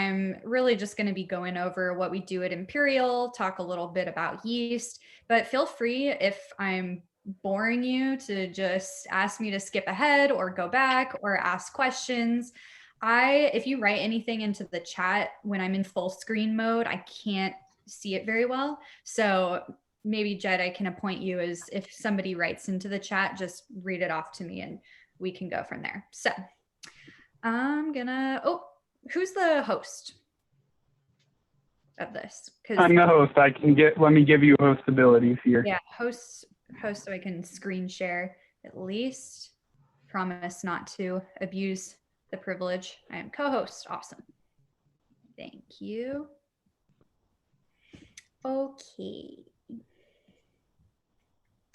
I'm really just going to be going over what we do at Imperial, talk a little bit about yeast, but feel free if I'm boring you to just ask me to skip ahead or go back or ask questions. If you write anything into the chat when I'm in full screen mode, I can't see it very well. So maybe Jed, I can appoint you as if somebody writes into the chat, just read it off to me and we can go from there. So who's the host of this? I'm the host. Let me give you host abilities here. Yeah, host so I can screen share at least. Promise not to abuse the privilege. I am co-host. Awesome. Thank you. Okay.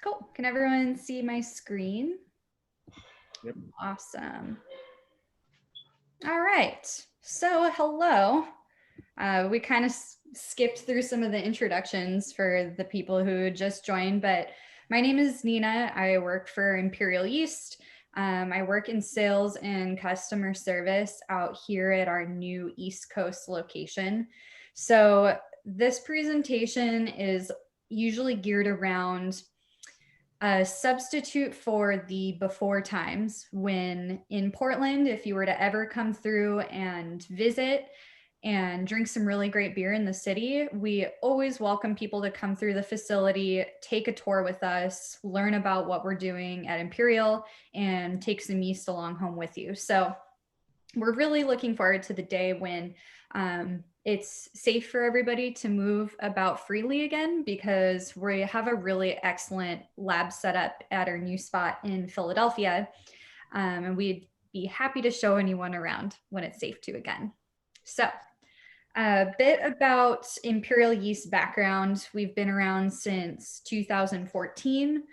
Cool. Can everyone see my screen? Yep. Awesome. All right. So hello. We kind of skipped through some of the introductions for the people who just joined, but my name is Nina. I work for Imperial Yeast. I work in sales and customer service out here at our new East Coast location. So this presentation is usually geared around a substitute for the before times when in Portland, if you were to ever come through and visit and drink some really great beer in the city, we always welcome people to come through the facility, take a tour with us, learn about what we're doing at Imperial, and take some yeast along home with you. So we're really looking forward to the day when it's safe for everybody to move about freely again, because we have a really excellent lab set up at our new spot in Philadelphia. And we'd be happy to show anyone around when it's safe to again. So a bit about Imperial Yeast background. We've been around since 2014.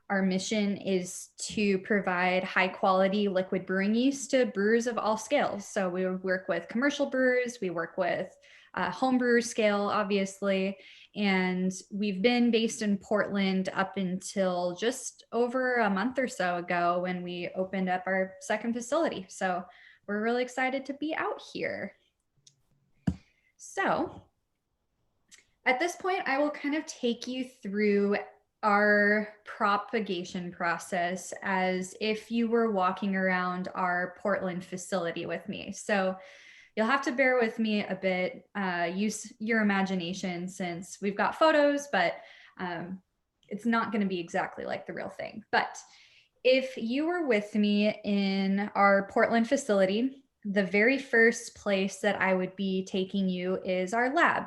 Our mission is to provide high quality liquid brewing yeast to brewers of all scales. So we work with commercial brewers, we work with homebrewer scale, obviously, and we've been based in Portland up until just over a month or so ago when we opened up our second facility. So we're really excited to be out here. So at this point, I will kind of take you through our propagation process as if you were walking around our Portland facility with me. So you'll have to bear with me a bit, use your imagination since we've got photos, but it's not going to be exactly like the real thing. But if you were with me in our Portland facility, the very first place that I would be taking you is our lab.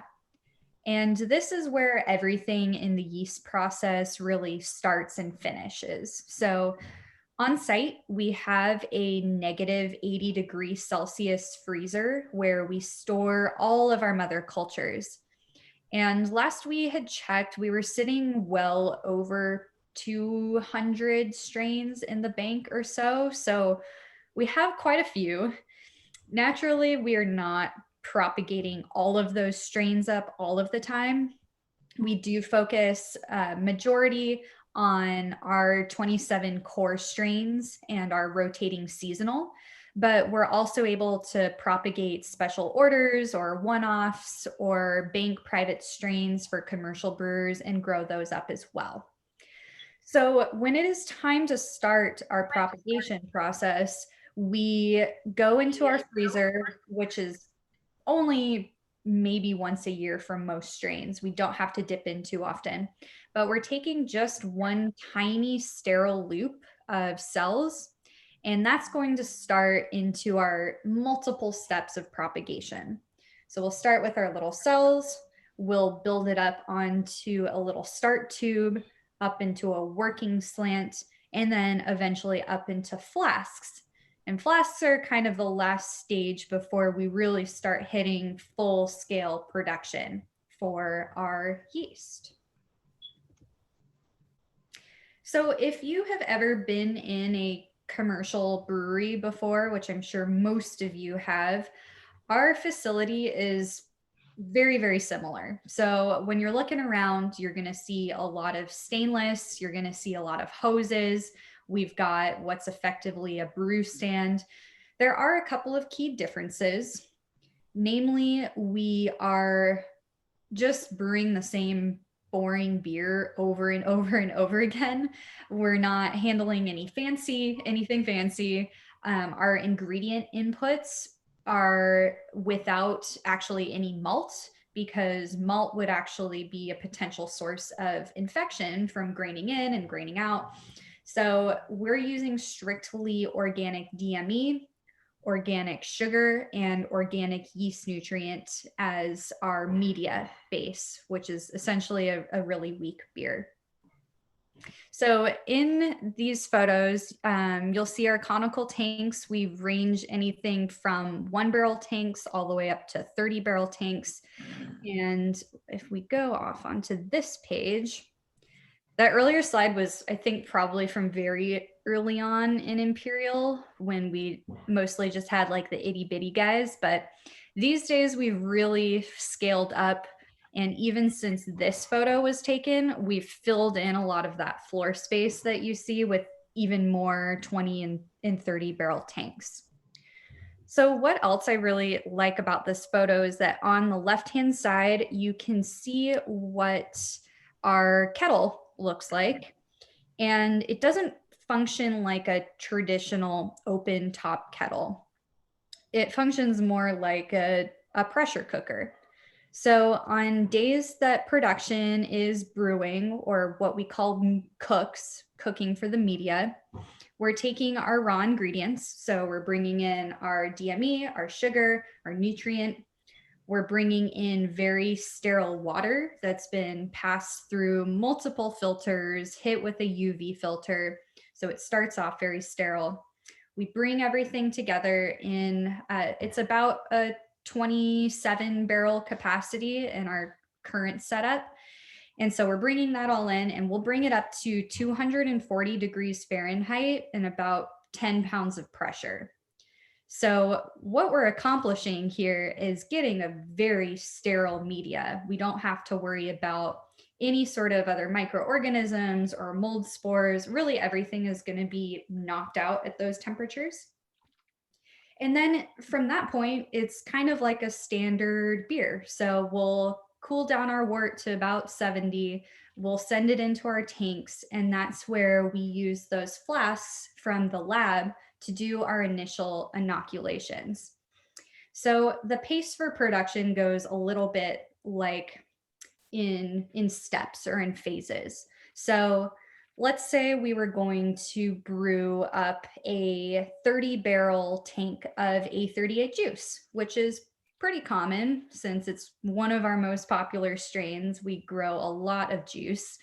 And this is where everything in the yeast process really starts and finishes. So on site, we have a negative 80 degrees Celsius freezer where we store all of our mother cultures. And last we had checked, we were sitting well over 200 strains in the bank or so. So we have quite a few. Naturally, we are not propagating all of those strains up all of the time. We do focus majority on our 27 core strains and our rotating seasonal, but we're also able to propagate special orders or one-offs or bank private strains for commercial brewers and grow those up as well. So when it is time to start our propagation process, we go into our freezer, which is only maybe once a year for most strains. We don't have to dip in too often, but we're taking just one tiny sterile loop of cells, and that's going to start into our multiple steps of propagation. So we'll start with our little cells, we'll build it up onto a little start tube, up into a working slant, and then eventually up into flasks. And flasks are kind of the last stage before we really start hitting full scale production for our yeast. So if you have ever been in a commercial brewery before, which I'm sure most of you have, our facility is very, very similar. So when you're looking around, you're going to see a lot of stainless, you're going to see a lot of hoses. We've got what's effectively a brew stand. There are a couple of key differences. Namely, we are just brewing the same boring beer over and over and over again. We're not handling anything fancy. Our ingredient inputs are without actually any malt, because malt would actually be a potential source of infection from graining in and graining out. So we're using strictly organic DME, organic sugar, and organic yeast nutrient as our media base, which is essentially a really weak beer. So in these photos, you'll see our conical tanks. We range anything from 1-barrel tanks all the way up to 30-barrel tanks. And if we go off onto this page, that earlier slide was, I think, probably from very early on in Imperial, when we mostly just had like the itty bitty guys. But these days we've really scaled up. And even since this photo was taken, we've filled in a lot of that floor space that you see with even more 20 and 30 barrel tanks. So what else I really like about this photo is that on the left-hand side, you can see what our kettle looks like. And it doesn't function like a traditional open top kettle. It functions more like a pressure cooker. So on days that production is brewing, or what we call cooking for the media, we're taking our raw ingredients. So we're bringing in our DME, our sugar, our nutrient. We're bringing in very sterile water that's been passed through multiple filters, hit with a UV filter. So it starts off very sterile. We bring everything together in, it's about a 27-barrel capacity in our current setup. And so we're bringing that all in, and we'll bring it up to 240 degrees Fahrenheit and about 10 pounds of pressure. So what we're accomplishing here is getting a very sterile media. We don't have to worry about any sort of other microorganisms or mold spores. Really, everything is going to be knocked out at those temperatures. And then from that point, it's kind of like a standard beer. So we'll cool down our wort to about 70. We'll send it into our tanks, and that's where we use those flasks from the lab to do our initial inoculations. So the pace for production goes a little bit like in steps or in phases. So let's say we were going to brew up a 30-barrel tank of A38 juice, which is pretty common since it's one of our most popular strains. We grow a lot of juice.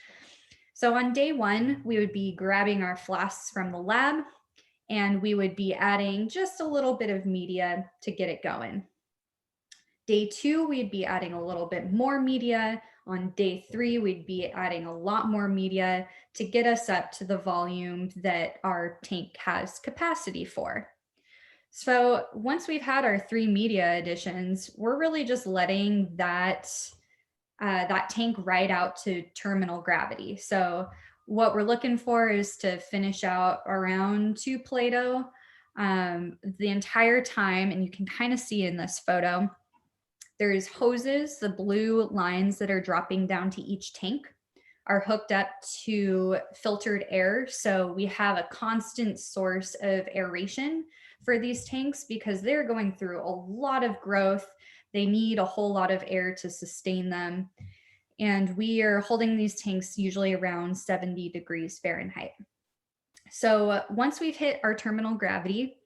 So on day one, we would be grabbing our flasks from the lab, and we would be adding just a little bit of media to get it going. Day two, we'd be adding a little bit more media. On day three, we'd be adding a lot more media to get us up to the volume that our tank has capacity for. So once we've had our 3 media additions, we're really just letting that tank ride out to terminal gravity. So what we're looking for is to finish out around 2 Plato the entire time. And you can kind of see in this photo, there's hoses, the blue lines that are dropping down to each tank are hooked up to filtered air. So we have a constant source of aeration for these tanks because they're going through a lot of growth. They need a whole lot of air to sustain them. And we are holding these tanks usually around 70 degrees Fahrenheit. So once we've hit our terminal gravity,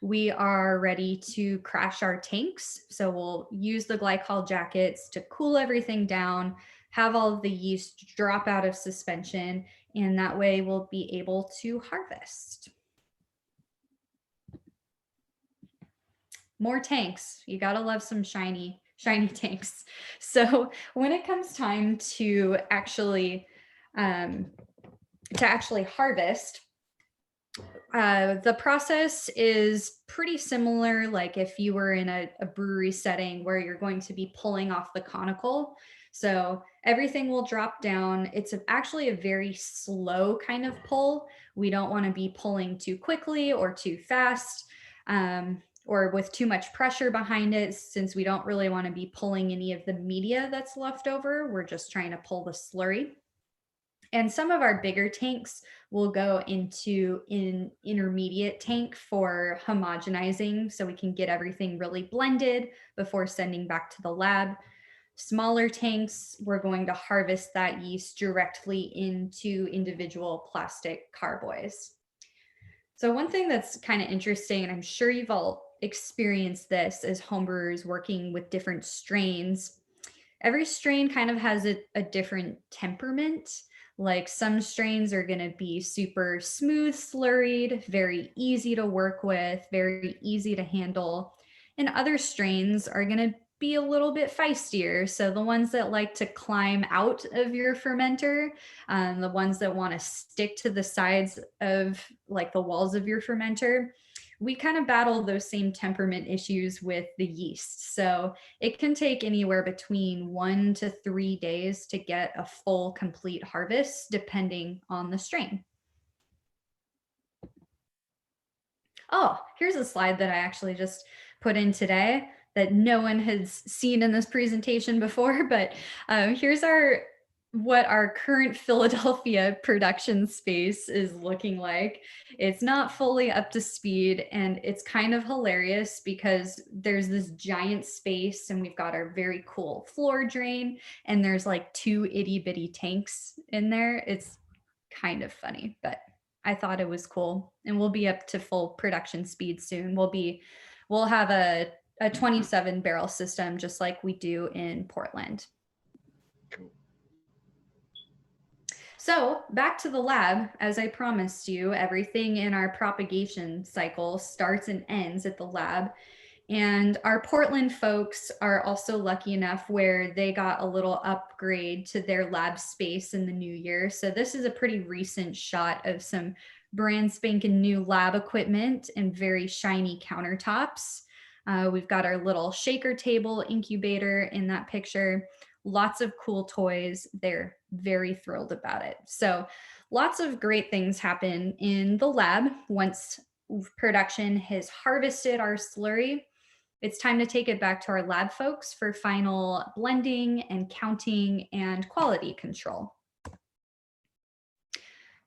we are ready to crash our tanks. So we'll use the glycol jackets to cool everything down, have all of the yeast drop out of suspension, and that way we'll be able to harvest. More tanks. You gotta love some shiny tanks. So when it comes time to actually harvest, the process is pretty similar. Like if you were in a brewery setting where you're going to be pulling off the conical, so everything will drop down. It's actually a very slow kind of pull. We don't want to be pulling too quickly or too fast. or with too much pressure behind it, since we don't really want to be pulling any of the media that's left over. We're just trying to pull the slurry. And some of our bigger tanks will go into an intermediate tank for homogenizing, so we can get everything really blended before sending back to the lab. Smaller tanks, we're going to harvest that yeast directly into individual plastic carboys. So one thing that's kind of interesting, and I'm sure you've all experienced this as homebrewers working with different strains, every strain kind of has a different temperament. Like some strains are going to be super smooth slurried, very easy to work with, very easy to handle. And other strains are going to be a little bit feistier. So the ones that like to climb out of your fermenter, the ones that want to stick to the sides of like the walls of your fermenter, we kind of battle those same temperament issues with the yeast. So it can take anywhere between 1 to 3 days to get a full, complete harvest, depending on the strain. Oh, here's a slide that I actually just put in today that no one has seen in this presentation before, but here's what our current Philadelphia production space is looking like. It's not fully up to speed, and it's kind of hilarious because there's this giant space and we've got our very cool floor drain, and there's like 2 itty bitty tanks in there. It's kind of funny, but I thought it was cool, and we'll be up to full production speed soon. We'll have a 27 barrel system just like we do in Portland. Cool. So back to the lab, as I promised you, everything in our propagation cycle starts and ends at the lab. And our Portland folks are also lucky enough where they got a little upgrade to their lab space in the new year. So this is a pretty recent shot of some brand spanking new lab equipment and very shiny countertops. We've got our little shaker table incubator in that picture. Lots of cool toys. They're very thrilled about it. So lots of great things happen in the lab once production has harvested our slurry. It's time to take it back to our lab folks for final blending and counting and quality control.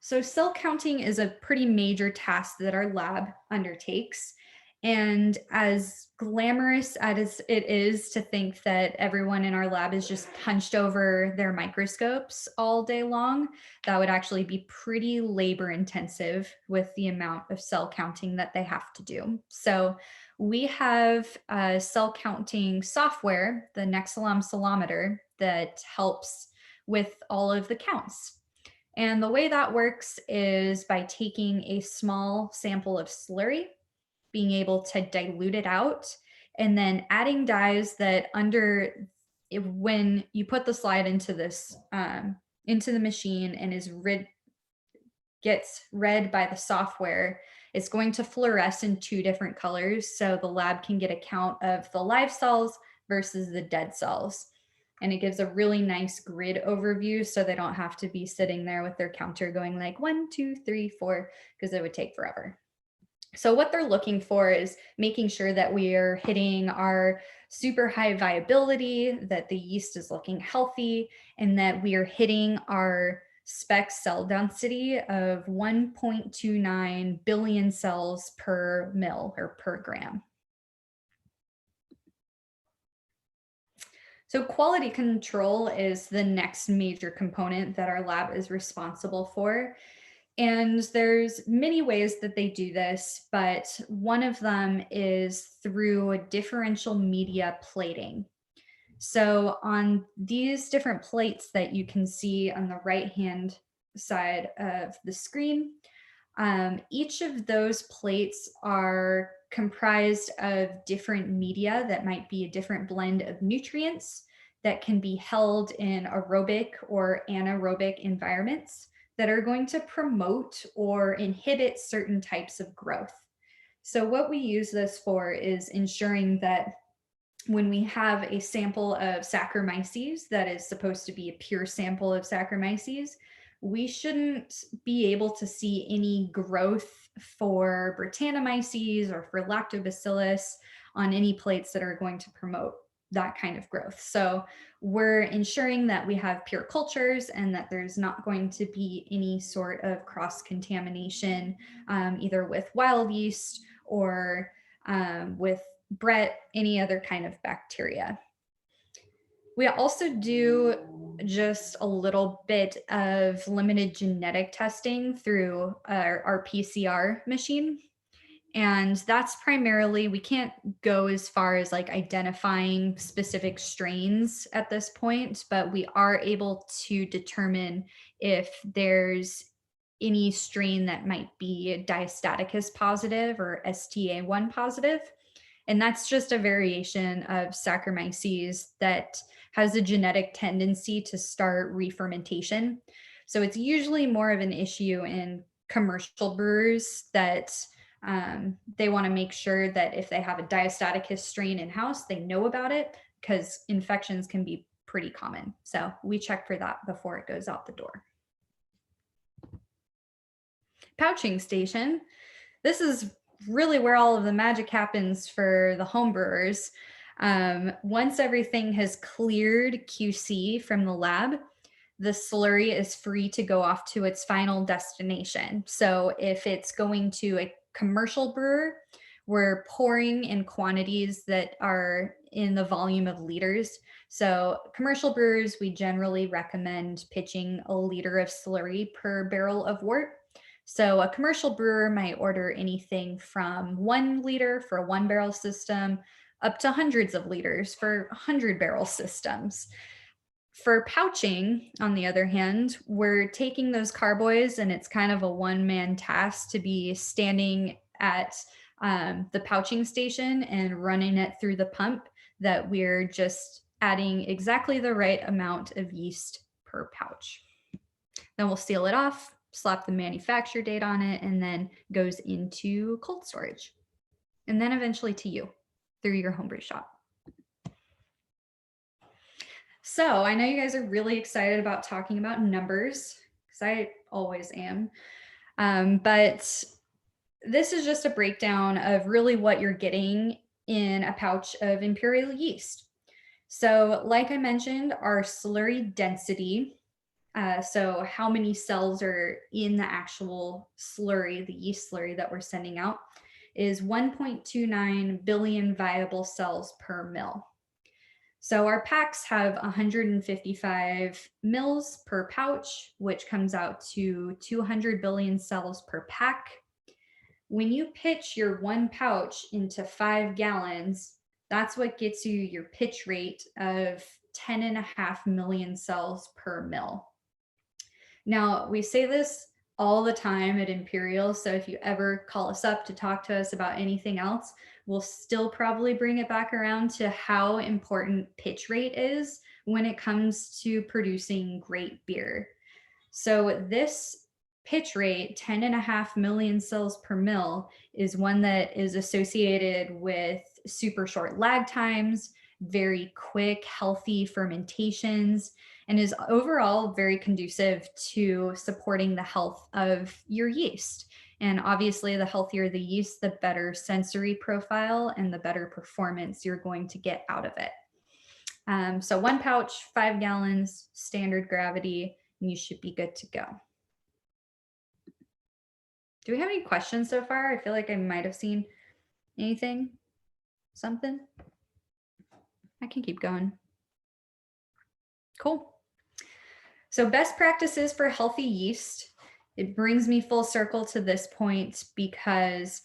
So cell counting is a pretty major task that our lab undertakes. And as glamorous as it is to think that everyone in our lab is just hunched over their microscopes all day long, that would actually be pretty labor intensive with the amount of cell counting that they have to do. So we have a cell counting software, the Nexalam Salometer, that helps with all of the counts. And the way that works is by taking a small sample of slurry, being able to dilute it out, and then adding dyes that when you put the slide into this into the machine and gets read by the software, it's going to fluoresce in 2 different colors, so the lab can get a count of the live cells versus the dead cells. And it gives a really nice grid overview, so they don't have to be sitting there with their counter going like 1, 2, 3, 4, because it would take forever. So what they're looking for is making sure that we are hitting our super high viability, that the yeast is looking healthy, and that we are hitting our spec cell density of 1.29 billion cells per mil or per gram. So quality control is the next major component that our lab is responsible for. And there's many ways that they do this, but one of them is through differential media plating. So on these different plates that you can see on the right-hand side of the screen, each of those plates are comprised of different media that might be a different blend of nutrients that can be held in aerobic or anaerobic environments that are going to promote or inhibit certain types of growth. So what we use this for is ensuring that when we have a sample of Saccharomyces that is supposed to be a pure sample of Saccharomyces, we shouldn't be able to see any growth for Brettanomyces or for lactobacillus on any plates that are going to promote that kind of growth. So we're ensuring that we have pure cultures and that there's not going to be any sort of cross-contamination, either with wild yeast or with Brett, any other kind of bacteria. We also do just a little bit of limited genetic testing through our PCR machine. And that's primarily, we can't go as far as like identifying specific strains at this point, but we are able to determine if there's any strain that might be diastaticus positive or STA1 positive. And that's just a variation of Saccharomyces that has a genetic tendency to start re-fermentation. So it's usually more of an issue in commercial brewers that they want to make sure that if they have a diastaticus strain in-house, they know about it, because infections can be pretty common. So we check for that before it goes out the door. Pouching station. This is really where all of the magic happens for the homebrewers. Once everything has cleared QC from the lab, the slurry is free to go off to its final destination. So if it's going to a commercial brewer, we're pouring in quantities that are in the volume of liters. So commercial brewers, we generally recommend pitching a liter of slurry per barrel of wort. So a commercial brewer might order anything from 1 liter for a 1-barrel system up to hundreds of liters for 100-barrel systems. For pouching, on the other hand, we're taking those carboys, and it's kind of a one-man task to be standing at the pouching station and running it through the pump, that we're just adding exactly the right amount of yeast per pouch. Then we'll seal it off, slap the manufacture date on it, and then goes into cold storage. And then eventually to you through your homebrew shop. So I know you guys are really excited about talking about numbers, because I always am. But this is just a breakdown of really what you're getting in a pouch of Imperial yeast. So like I mentioned, our slurry density, so how many cells are in the actual slurry, the yeast slurry that we're sending out, is 1.29 billion viable cells per mil. So our packs have 155 mils per pouch, which comes out to 200 billion cells per pack. When you pitch your 1 pouch into 5 gallons, that's what gets you your pitch rate of 10.5 million cells per mil. Now, we say this all the time at Imperial, so if you ever call us up to talk to us about anything else, we'll still probably bring it back around to how important pitch rate is when it comes to producing great beer. So this pitch rate, 10.5 million cells per mil, is one that is associated with super short lag times, very quick, healthy fermentations, and is overall very conducive to supporting the health of your yeast. And obviously, the healthier the yeast, the better sensory profile and the better performance you're going to get out of it. So 1 pouch, 5 gallons, standard gravity, and you should be good to go. Do we have any questions so far? I feel like I might have seen anything, something. I can keep going. Cool. So best practices for healthy yeast. It brings me full circle to this point because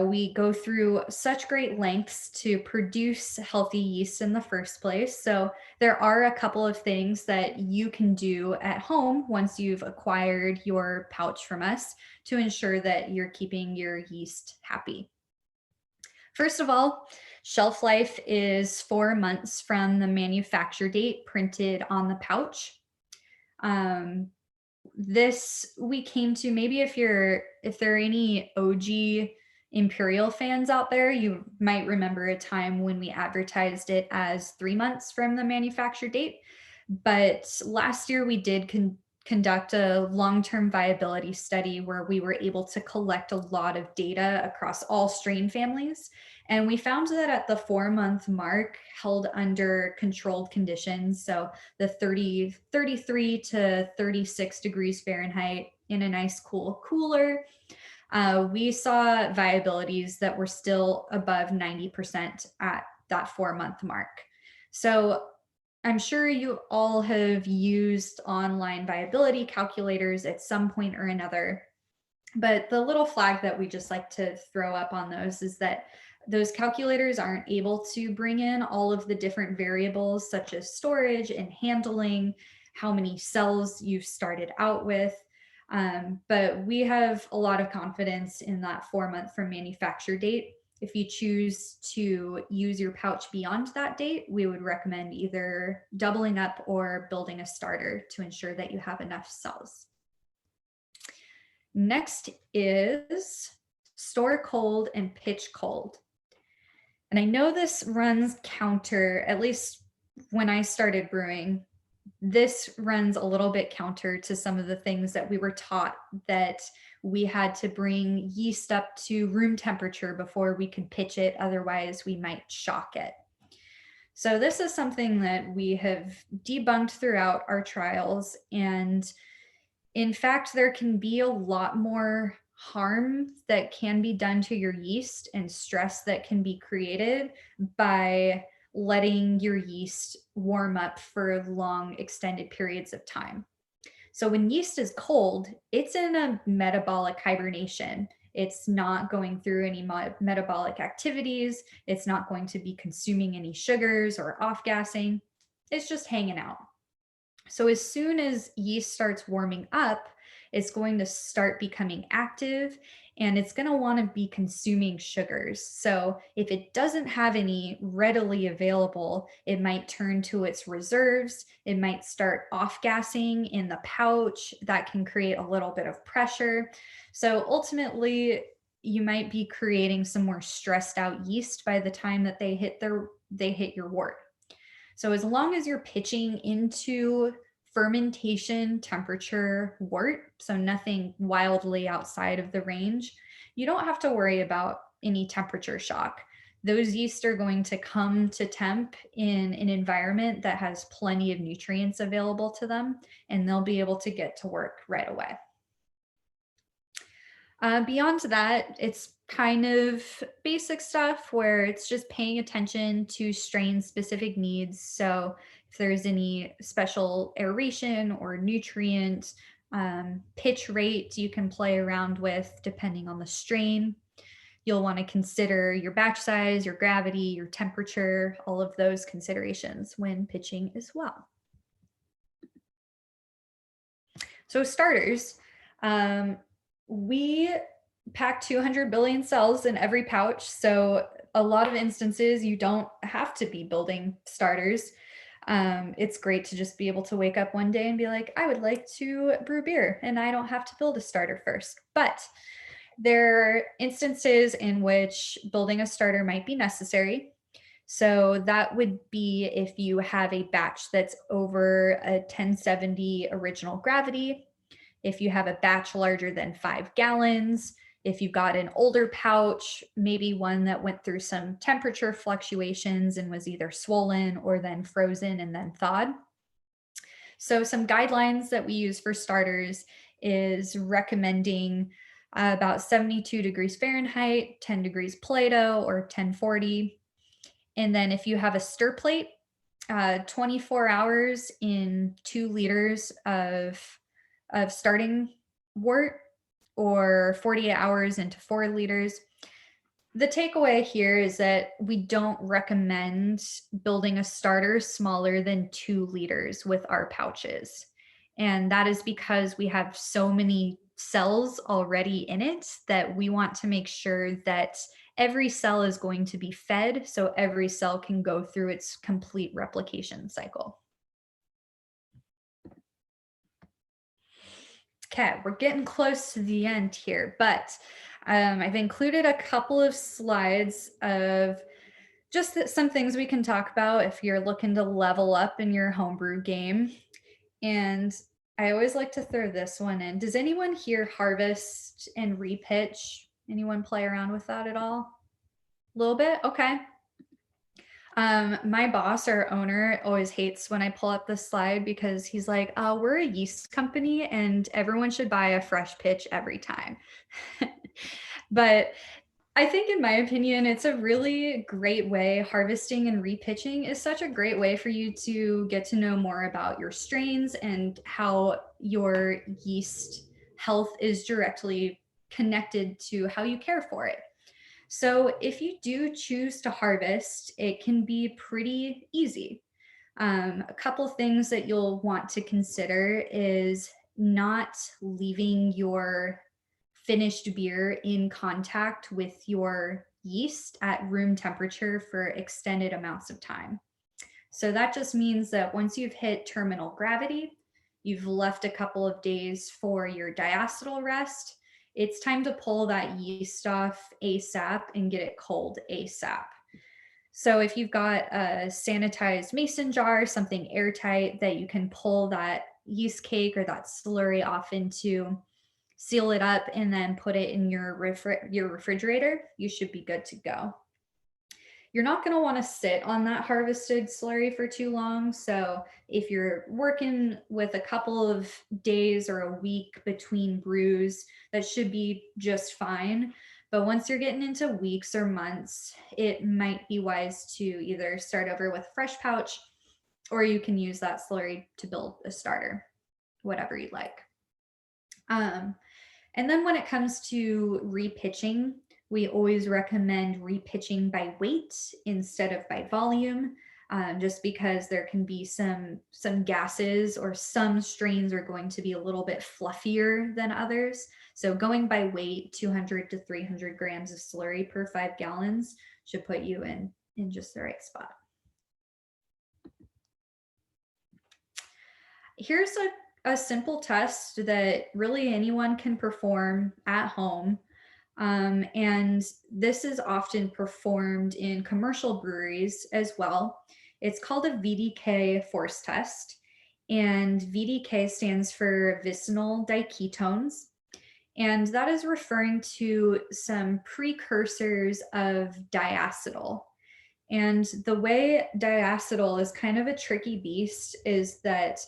we go through such great lengths to produce healthy yeast in the first place. So there are a couple of things that you can do at home once you've acquired your pouch from us to ensure that you're keeping your yeast happy. First of all, shelf life is 4 months from the manufacture date printed on the pouch. This we came to, maybe if there are any OG Imperial fans out there, you might remember a time when we advertised it as 3 months from the manufacture date. But last year we did conduct a long-term viability study where we were able to collect a lot of data across all strain families. And we found that at the 4-month mark, held under controlled conditions, so the 33 to 36 degrees Fahrenheit in a nice cool cooler, we saw viabilities that were still above 90% at that 4-month mark. So I'm sure you all have used online viability calculators at some point or another, but the little flag that we just like to throw up on those is that those calculators aren't able to bring in all of the different variables such as storage and handling, how many cells you've started out with. But we have a lot of confidence in that 4-month from manufacture date. If you choose to use your pouch beyond that date, we would recommend either doubling up or building a starter to ensure that you have enough cells. Next is store cold and pitch cold. And I know this runs counter, at least when I started brewing, this runs a little bit counter to some of the things that we were taught, that we had to bring yeast up to room temperature before we could pitch it, otherwise we might shock it. So this is something that we have debunked throughout our trials, and in fact, there can be a lot more harm that can be done to your yeast and stress that can be created by letting your yeast warm up for long extended periods of time. So when yeast is cold, it's in a metabolic hibernation. It's not going through any metabolic activities. It's not going to be consuming any sugars or off-gassing. It's just hanging out. So as soon as yeast starts warming up, it's going to start becoming active, and it's going to want to be consuming sugars. So if it doesn't have any readily available, it might turn to its reserves. It might start off-gassing in the pouch. That can create a little bit of pressure. So ultimately, you might be creating some more stressed out yeast by the time that they hit your wort. So as long as you're pitching into fermentation temperature wort, so nothing wildly outside of the range, you don't have to worry about any temperature shock. Those yeast are going to come to temp in an environment that has plenty of nutrients available to them, and they'll be able to get to work right away. Beyond that, it's kind of basic stuff where it's just paying attention to strain specific needs. So if there's any special aeration or nutrient pitch rate you can play around with depending on the strain. You'll want to consider your batch size, your gravity, your temperature, all of those considerations when pitching as well. So starters, we pack 200 billion cells in every pouch. So a lot of instances, you don't have to be building starters. It's great to just be able to wake up one day and be like, I would like to brew beer, and I don't have to build a starter first. But there are instances in which building a starter might be necessary. So that would be if you have a batch that's over a 1070 original gravity, if you have a batch larger than 5 gallons, if you've got an older pouch, maybe one that went through some temperature fluctuations and was either swollen or then frozen and then thawed. So some guidelines that we use for starters is recommending about 72 degrees Fahrenheit, 10 degrees Plato, or 1040. And then if you have a stir plate, 24 hours in 2 liters of starting wort, or 48 hours into 4 liters. The takeaway here is that we don't recommend building a starter smaller than 2 liters with our pouches. And that is because we have so many cells already in it that we want to make sure that every cell is going to be fed, so every cell can go through its complete replication cycle. Okay, we're getting close to the end here, but I've included a couple of slides of just some things we can talk about if you're looking to level up in your homebrew game. And I always like to throw this one in. Does anyone here harvest and repitch? Anyone play around with that at all? A little bit? Okay. My boss, our owner, always hates when I pull up this slide because he's like, we're a yeast company and everyone should buy a fresh pitch every time. But I think, in my opinion, it's a really great way. Harvesting and repitching is such a great way for you to get to know more about your strains and how your yeast health is directly connected to how you care for it. So if you do choose to harvest, it can be pretty easy. A couple things that you'll want to consider is not leaving your finished beer in contact with your yeast at room temperature for extended amounts of time. So that just means that once you've hit terminal gravity, you've left a couple of days for your diacetyl rest, it's time to pull that yeast off ASAP and get it cold ASAP. So if you've got a sanitized mason jar, something airtight that you can pull that yeast cake or that slurry off into, seal it up, and then put it in your refrigerator, you should be good to go. You're not going to want to sit on that harvested slurry for too long. So if you're working with a couple of days or a week between brews, that should be just fine. But once you're getting into weeks or months, it might be wise to either start over with a fresh pouch, or you can use that slurry to build a starter, whatever you'd like. And then when it comes to repitching, we always recommend repitching by weight instead of by volume, just because there can be some gases, or some strains are going to be a little bit fluffier than others. So going by weight, 200 to 300 grams of slurry per 5 gallons should put you in just the right spot. Here's a simple test that really anyone can perform at home. And this is often performed in commercial breweries as well. It's called a VDK force test. And VDK stands for vicinal diketones. And that is referring to some precursors of diacetyl. And the way diacetyl is kind of a tricky beast is that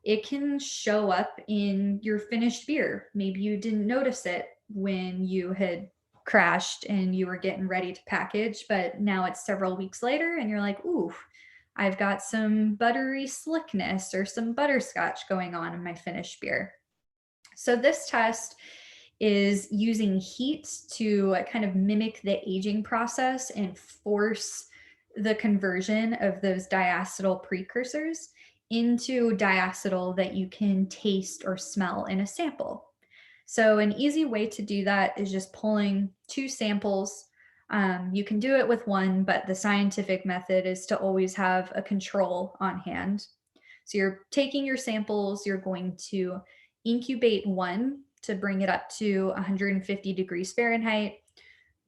it can show up in your finished beer. Maybe you didn't notice it when you had crashed and you were getting ready to package, but now it's several weeks later and you're like, ooh, I've got some buttery slickness or some butterscotch going on in my finished beer. So this test is using heat to kind of mimic the aging process and force the conversion of those diacetyl precursors into diacetyl that you can taste or smell in a sample. So an easy way to do that is just pulling 2 samples. You can do it with one, but the scientific method is to always have a control on hand. So you're taking your samples, you're going to incubate one to bring it up to 150 degrees Fahrenheit,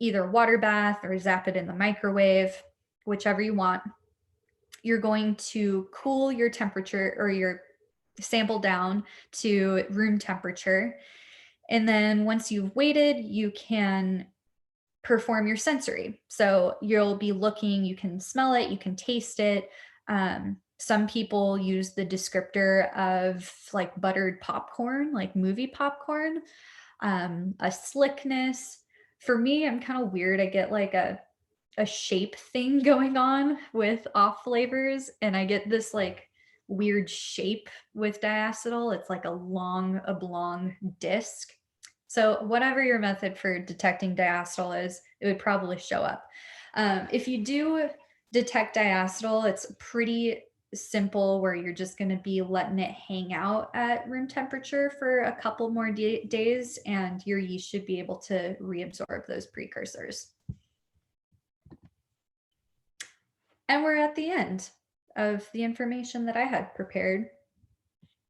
either water bath or zap it in the microwave, whichever you want. You're going to cool your temperature or your sample down to room temperature. And then once you've waited, you can perform your sensory. So you'll be looking, you can smell it, you can taste it. Some people use the descriptor of like buttered popcorn, like movie popcorn, a slickness. For me, I'm kind of weird. I get like a shape thing going on with off flavors, and I get this like weird shape with diacetyl. It's like a long oblong disc. So whatever your method for detecting diacetyl is, it would probably show up. If you do detect diacetyl, it's pretty simple, where you're just going to be letting it hang out at room temperature for a couple more days, and your yeast should be able to reabsorb those precursors. And we're at the end of the information that I had prepared.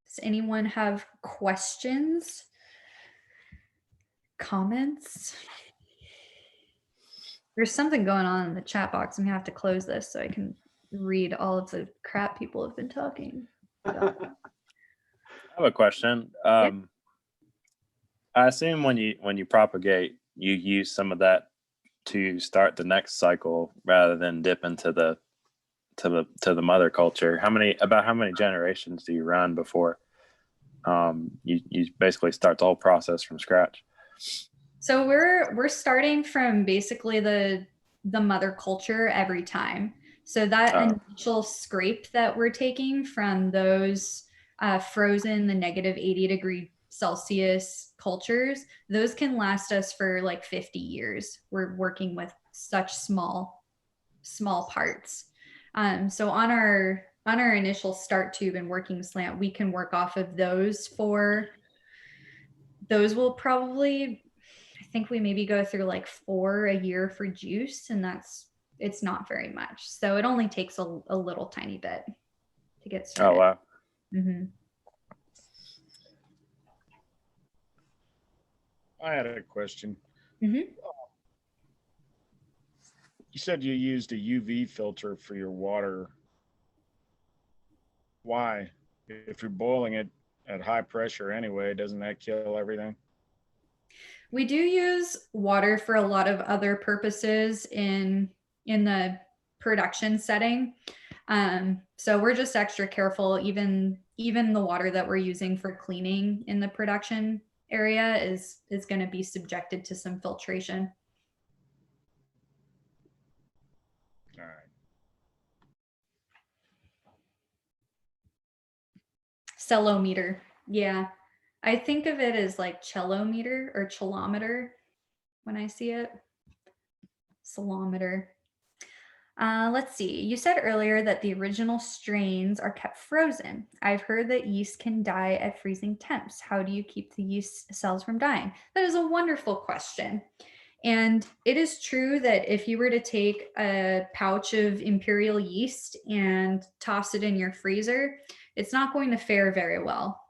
Does anyone have questions? Comments? There's something going on in the chat box. I'm gonna have to close this so I can read all of the crap people have been talking about. I have a question. I assume when you propagate, you use some of that to start the next cycle rather than dip into the mother culture. How many generations do you run before you basically start the whole process from scratch? So we're starting from basically the mother culture every time. So that initial scrape that we're taking from those frozen, the -80 degrees Celsius cultures, those can last us for like 50 years. We're working with such small parts. So on our initial start tube and working slant, we can work off of those will probably, I think we maybe go through like 4 a year for juice, and it's not very much. So it only takes a little tiny bit to get started. Oh, wow. Mm-hmm. I had a question. Mm-hmm. You said you used a UV filter for your water. Why? If you're boiling it at high pressure anyway, doesn't that kill everything? We do use water for a lot of other purposes in the production setting. So we're just extra careful. Even the water that we're using for cleaning in the production area is going to be subjected to some filtration. All right. Cellometer. Yeah. I think of it as like cellometer or chelometer when I see it. Celometer. Let's see. You said earlier that the original strains are kept frozen. I've heard that yeast can die at freezing temps. How do you keep the yeast cells from dying? That is a wonderful question. And it is true that if you were to take a pouch of Imperial yeast and toss it in your freezer, it's not going to fare very well.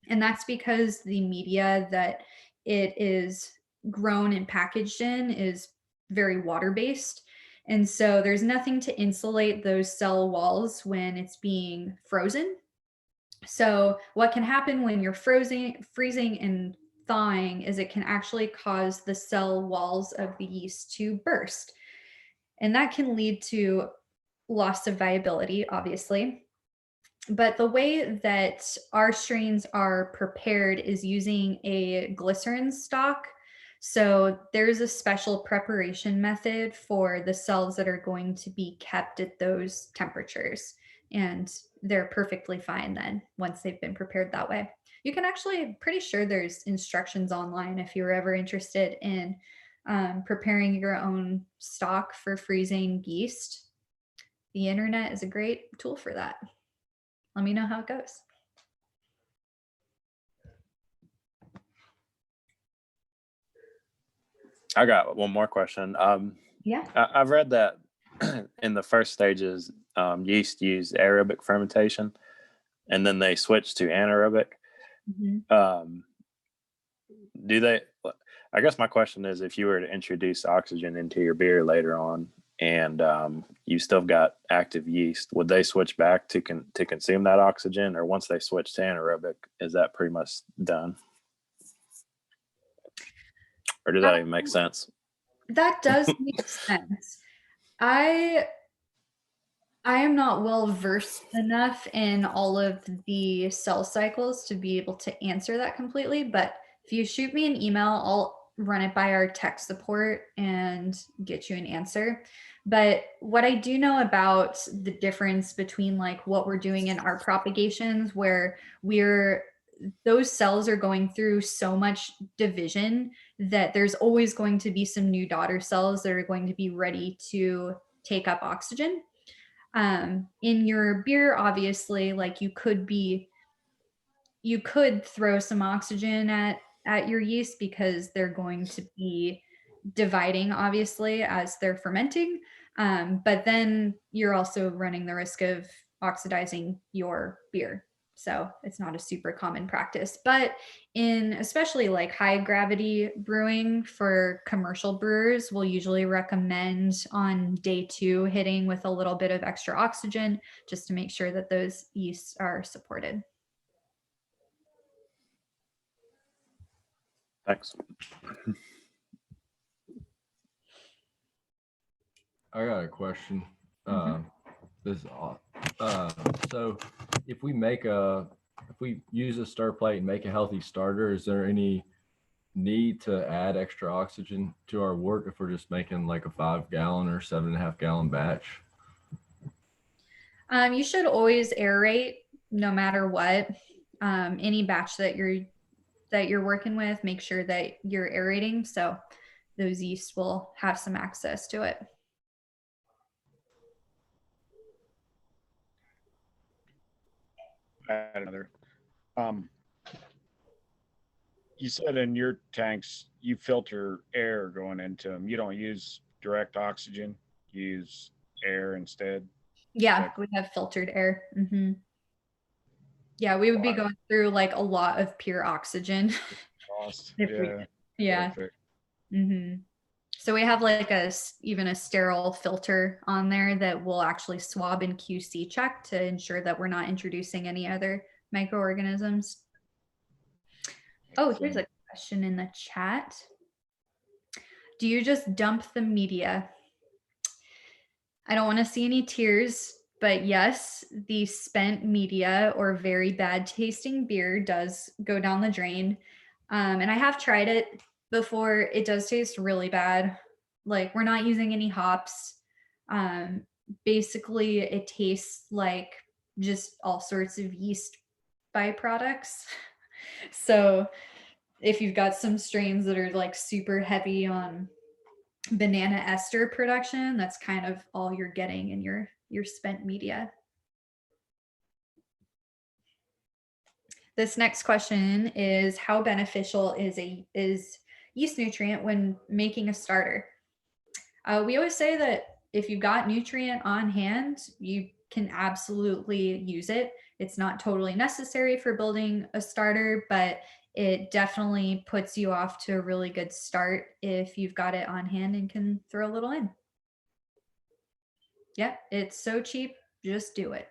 And that's because the media that it is grown and packaged in is very water-based. And so there's nothing to insulate those cell walls when it's being frozen. So what can happen when you're freezing and thawing is it can actually cause the cell walls of the yeast to burst. And that can lead to loss of viability, obviously. But the way that our strains are prepared is using a glycerin stock. So there's a special preparation method for the cells that are going to be kept at those temperatures. And they're perfectly fine then once they've been prepared that way. You can actually, pretty sure there's instructions online if you're ever interested in preparing your own stock for freezing yeast. The internet is a great tool for that. Let me know how it goes. I got one more question. Yeah. I've read that in the first stages, yeast use aerobic fermentation, and then they switch to anaerobic. Mm-hmm. Do they? I guess my question is, if you were to introduce oxygen into your beer later on, and you still got active yeast, would they switch back to consume that oxygen, or once they switch to anaerobic, is that pretty much done? Or does that even make sense? That does make sense. I am not well versed enough in all of the cell cycles to be able to answer that completely, but if you shoot me an email, I'll run it by our tech support and get you an answer. But what I do know about the difference between like what we're doing in our propagations, where those cells are going through so much division that there's always going to be some new daughter cells that are going to be ready to take up oxygen. In your beer, obviously, like you could throw some oxygen at your yeast because they're going to be dividing obviously as they're fermenting. But then you're also running the risk of oxidizing your beer. So it's not a super common practice, but in especially like high gravity brewing for commercial brewers, we'll usually recommend on day 2 hitting with a little bit of extra oxygen just to make sure that those yeasts are supported. Next. I got a question. Mhm. So if we use a stir plate and make a healthy starter, is there any need to add extra oxygen to our wort if we're just making like a 5-gallon or 7.5-gallon batch? You should always aerate no matter what. Any batch that you're working with, make sure that you're aerating so those yeast will have some access to it. Add another. You said in your tanks you filter air going into them. You don't use direct oxygen. You use air instead. Yeah, we have filtered air. Yeah, we would be going through like a lot of pure oxygen. Cost. if we Yeah. did. Yeah. Perfect. So we have like even a sterile filter on there that will actually swab and QC check to ensure that we're not introducing any other microorganisms. Oh, here's a question in the chat. Do you just dump the media? I don't want to see any tears, but yes, the spent media or very bad tasting beer does go down the drain. And I have tried it before. It does taste really bad. Like, we're not using any hops. Basically, it tastes like just all sorts of yeast byproducts. So if you've got some strains that are like super heavy on banana ester production, that's kind of all you're getting in your spent media. This next question is, how beneficial is yeast nutrient when making a starter? We always say that if you've got nutrient on hand, you can absolutely use it. It's not totally necessary for building a starter, but it definitely puts you off to a really good start if you've got it on hand and can throw a little in. Yep, it's so cheap, just do it.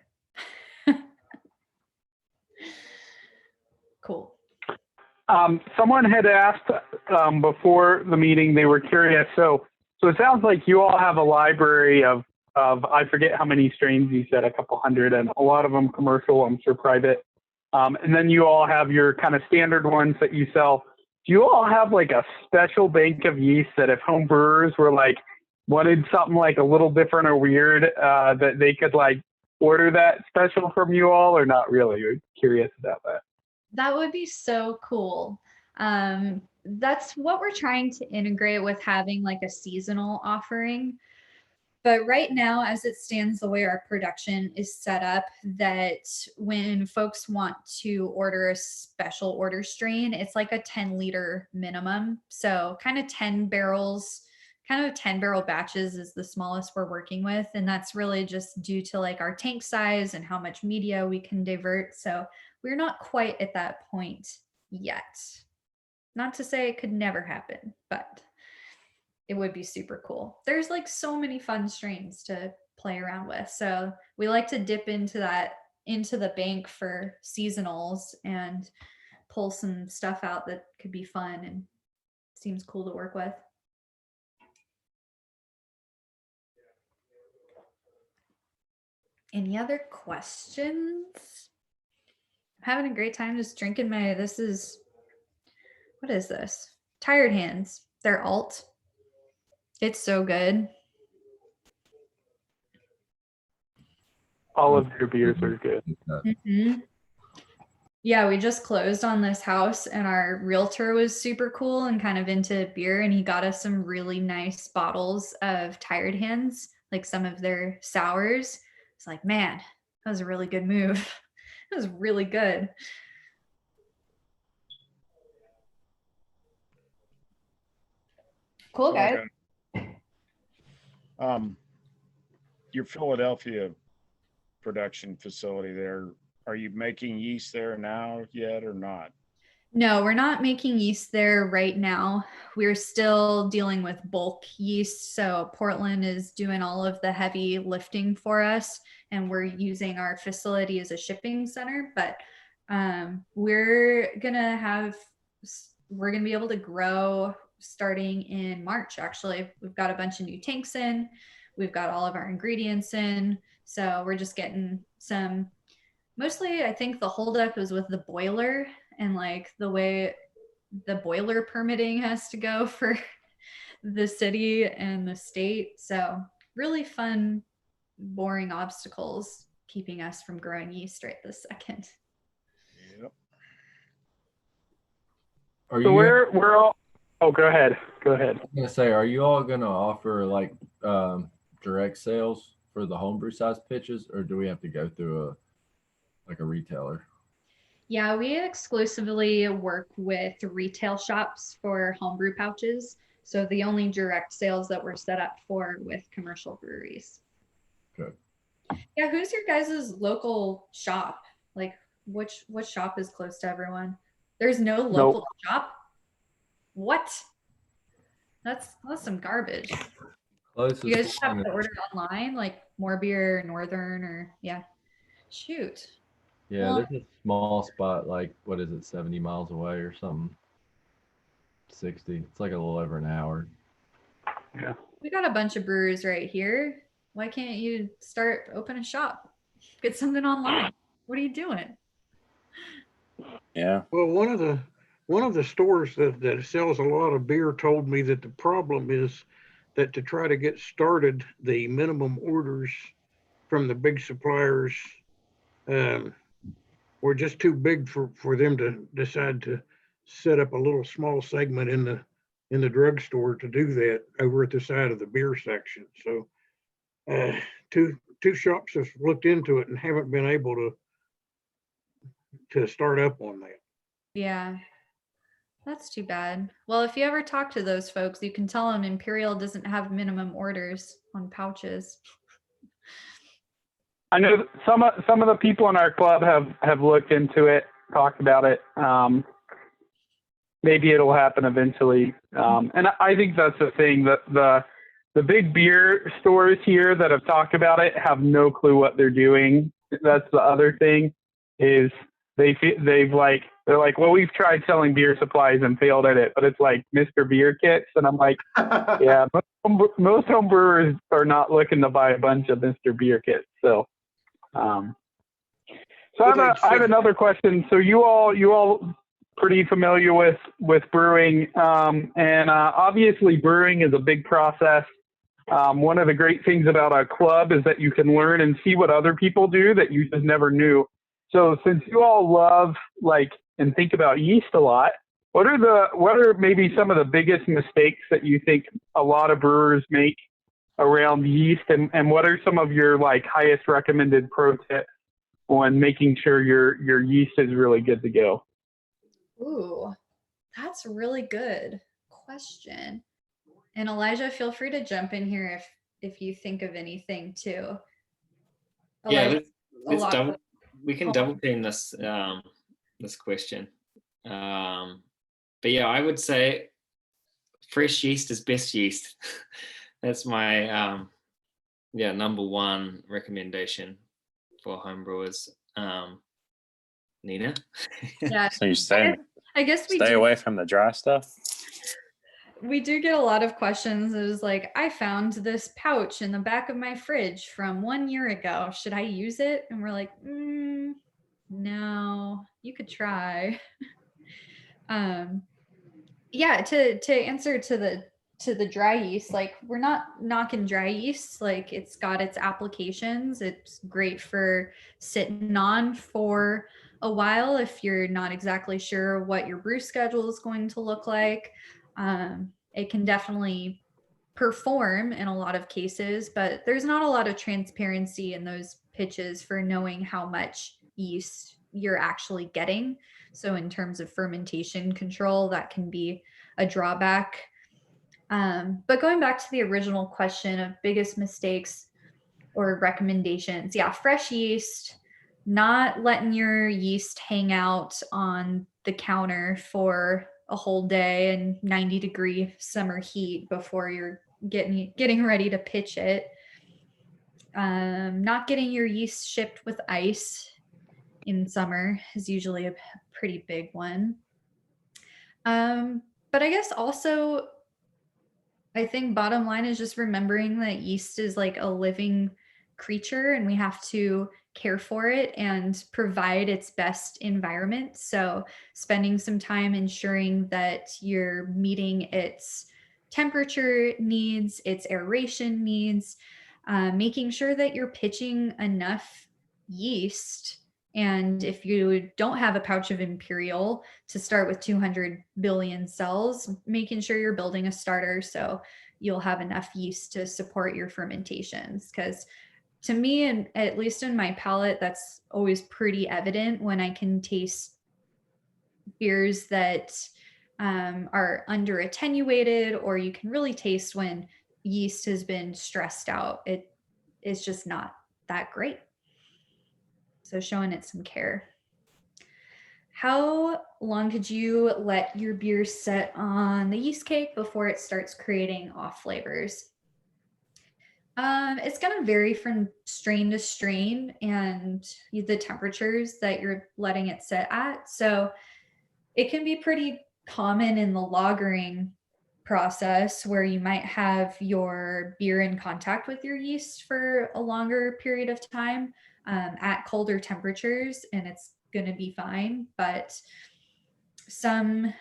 Cool. Someone had asked before the meeting, they were curious. So it sounds like you all have a library of I forget how many strains you said, a couple hundred, and a lot of them commercial, I'm sure private. And then you all have your kind of standard ones that you sell. Do you all have like a special bank of yeast that if home brewers were like wanted something like a little different or weird, that they could like order that special from you all, or not really? You're curious about that. That would be so cool. That's what we're trying to integrate with having like a seasonal offering. But right now, as it stands, the way our production is set up, that when folks want to order a special order strain, it's like a 10-liter minimum. So kind of 10 barrels, kind of 10-barrel batches is the smallest we're working with. And that's really just due to like our tank size and how much media we can divert. So we're not quite at that point yet. Not to say it could never happen, but it would be super cool. There's like so many fun strains to play around with. So we like to dip into the bank for seasonals and pull some stuff out that could be fun and seems cool to work with. Any other questions? I'm having a great time just drinking what is this? Tired Hands. They're alt. It's so good. All of your beers are good. Yeah, we just closed on this house and our realtor was super cool and kind of into beer, and he got us some really nice bottles of Tired Hands, like some of their sours. It's like, man, that was a really good move. It was really good. Cool, guys. Your Philadelphia production facility there, are you making yeast there now yet or not? No, we're not making yeast there right now. We're still dealing with bulk yeast. So Portland is doing all of the heavy lifting for us, and we're using our facility as a shipping center. But we're going to have we're going to be able to grow starting in March. Actually, we've got a bunch of new tanks in, we've got all of our ingredients in, so we're just getting some. Mostly, I think the holdup is with the boiler and like the way the boiler permitting has to go for the city and the state. So really fun, boring obstacles keeping us from growing yeast right this second. Yep. Are So you we're all. Oh, go ahead. Go ahead. gonna say, are you all gonna offer like direct sales for the homebrew size pitches, or do we have to go through a retailer? Yeah, we exclusively work with retail shops for homebrew pouches. So the only direct sales that we're set up for with commercial breweries. Good. Yeah, who's your guys' local shop? Like what shop is close to everyone? There's no local shop? What? That's some garbage. Closest You guys just have one to is- order online, like More Beer, Northern, or yeah. Shoot. yeah, Well, there's a small spot, like what is it, 70 miles away or something? 60. It's like a little over an hour. Yeah. we got a bunch of brewers right here. Why can't you open a shop? Get something online. What are you doing? Yeah. Well, one of the stores that sells a lot of beer told me that the problem is that to try to get started, the minimum orders from the big suppliers were just too big for them to decide to set up a little small segment in the drugstore to do that over at the side of the beer section. So two shops have looked into it and haven't been able to start up on that. Yeah, that's too bad. Well, if you ever talk to those folks, you can tell them Imperial doesn't have minimum orders on pouches. I know some of the people in our club have looked into it, talked about it. Maybe it'll happen eventually. And I think that's the thing, that the big beer stores here that have talked about it have no clue what they're doing. That's the other thing, is they're like, well, we've tried selling beer supplies and failed at it, but it's like Mr. Beer kits. And I'm like, yeah, most home brewers are not looking to buy a bunch of Mr. Beer kits. So, I have another question. So you all pretty familiar with brewing, and obviously brewing is a big process. One of the great things about a club is that you can learn and see what other people do that you just never knew. So since you all love and think about yeast a lot, what are maybe some of the biggest mistakes that you think a lot of brewers make around yeast, and what are some of your highest recommended pro tips on making sure your yeast is really good to go? Ooh, that's a really good question. And Elijah, feel free to jump in here if you think of anything too. Elijah, yeah, we can double team this this question. But yeah, I would say fresh yeast is best yeast. That's my number one recommendation for homebrewers. Nina? Yeah. So you're saying I guess we stay away from the dry stuff? We do get a lot of questions. It was like, I found this pouch in the back of my fridge from 1 year ago. Should I use it? And we're like, no, you could try. Yeah, to answer to the dry yeast, we're not knocking dry yeast. It's got its applications. It's great for sitting on for a while if you're not exactly sure what your brew schedule is going to look like. It can definitely perform in a lot of cases, but there's not a lot of transparency in those pitches for knowing how much yeast you're actually getting. So in terms of fermentation control, that can be a drawback. But going back to the original question of biggest mistakes or recommendations, yeah, fresh yeast, not letting your yeast hang out on the counter for a whole day in 90-degree summer heat before you're getting ready to pitch it. Not getting your yeast shipped with ice in summer is usually a pretty big one. But I guess also, I think bottom line is just remembering that yeast is like a living creature and we have to care for it and provide its best environment. So, spending some time ensuring that you're meeting its temperature needs, its aeration needs, making sure that you're pitching enough yeast. And if you don't have a pouch of Imperial to start with 200 billion cells, making sure you're building a starter so you'll have enough yeast to support your fermentations. Because to me, and at least in my palate, that's always pretty evident when I can taste beers that are under attenuated, or you can really taste when yeast has been stressed out. It is just not that great. So showing it some care. How long could you let your beer set on the yeast cake before it starts creating off flavors? It's going to vary from strain to strain and the temperatures that you're letting it sit at. So it can be pretty common in the lagering process where you might have your beer in contact with your yeast for a longer period of time at colder temperatures, and it's going to be fine. But some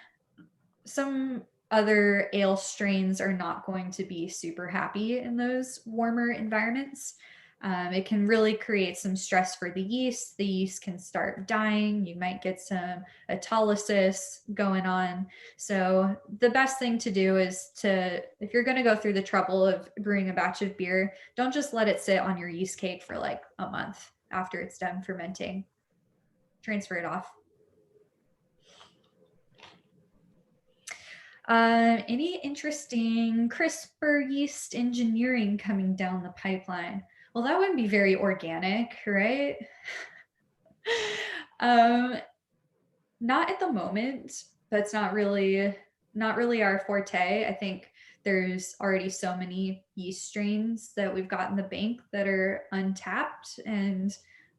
other ale strains are not going to be super happy in those warmer environments. It can really create some stress for the yeast. The yeast can start dying. You might get some autolysis going on. So the best thing to do is if you're going to go through the trouble of brewing a batch of beer, don't just let it sit on your yeast cake for like a month after it's done fermenting. Transfer it off. Any interesting CRISPR yeast engineering coming down the pipeline? Well, that wouldn't be very organic, right? Not at the moment. That's not really our forte. I think there's already so many yeast strains that we've got in the bank that are untapped and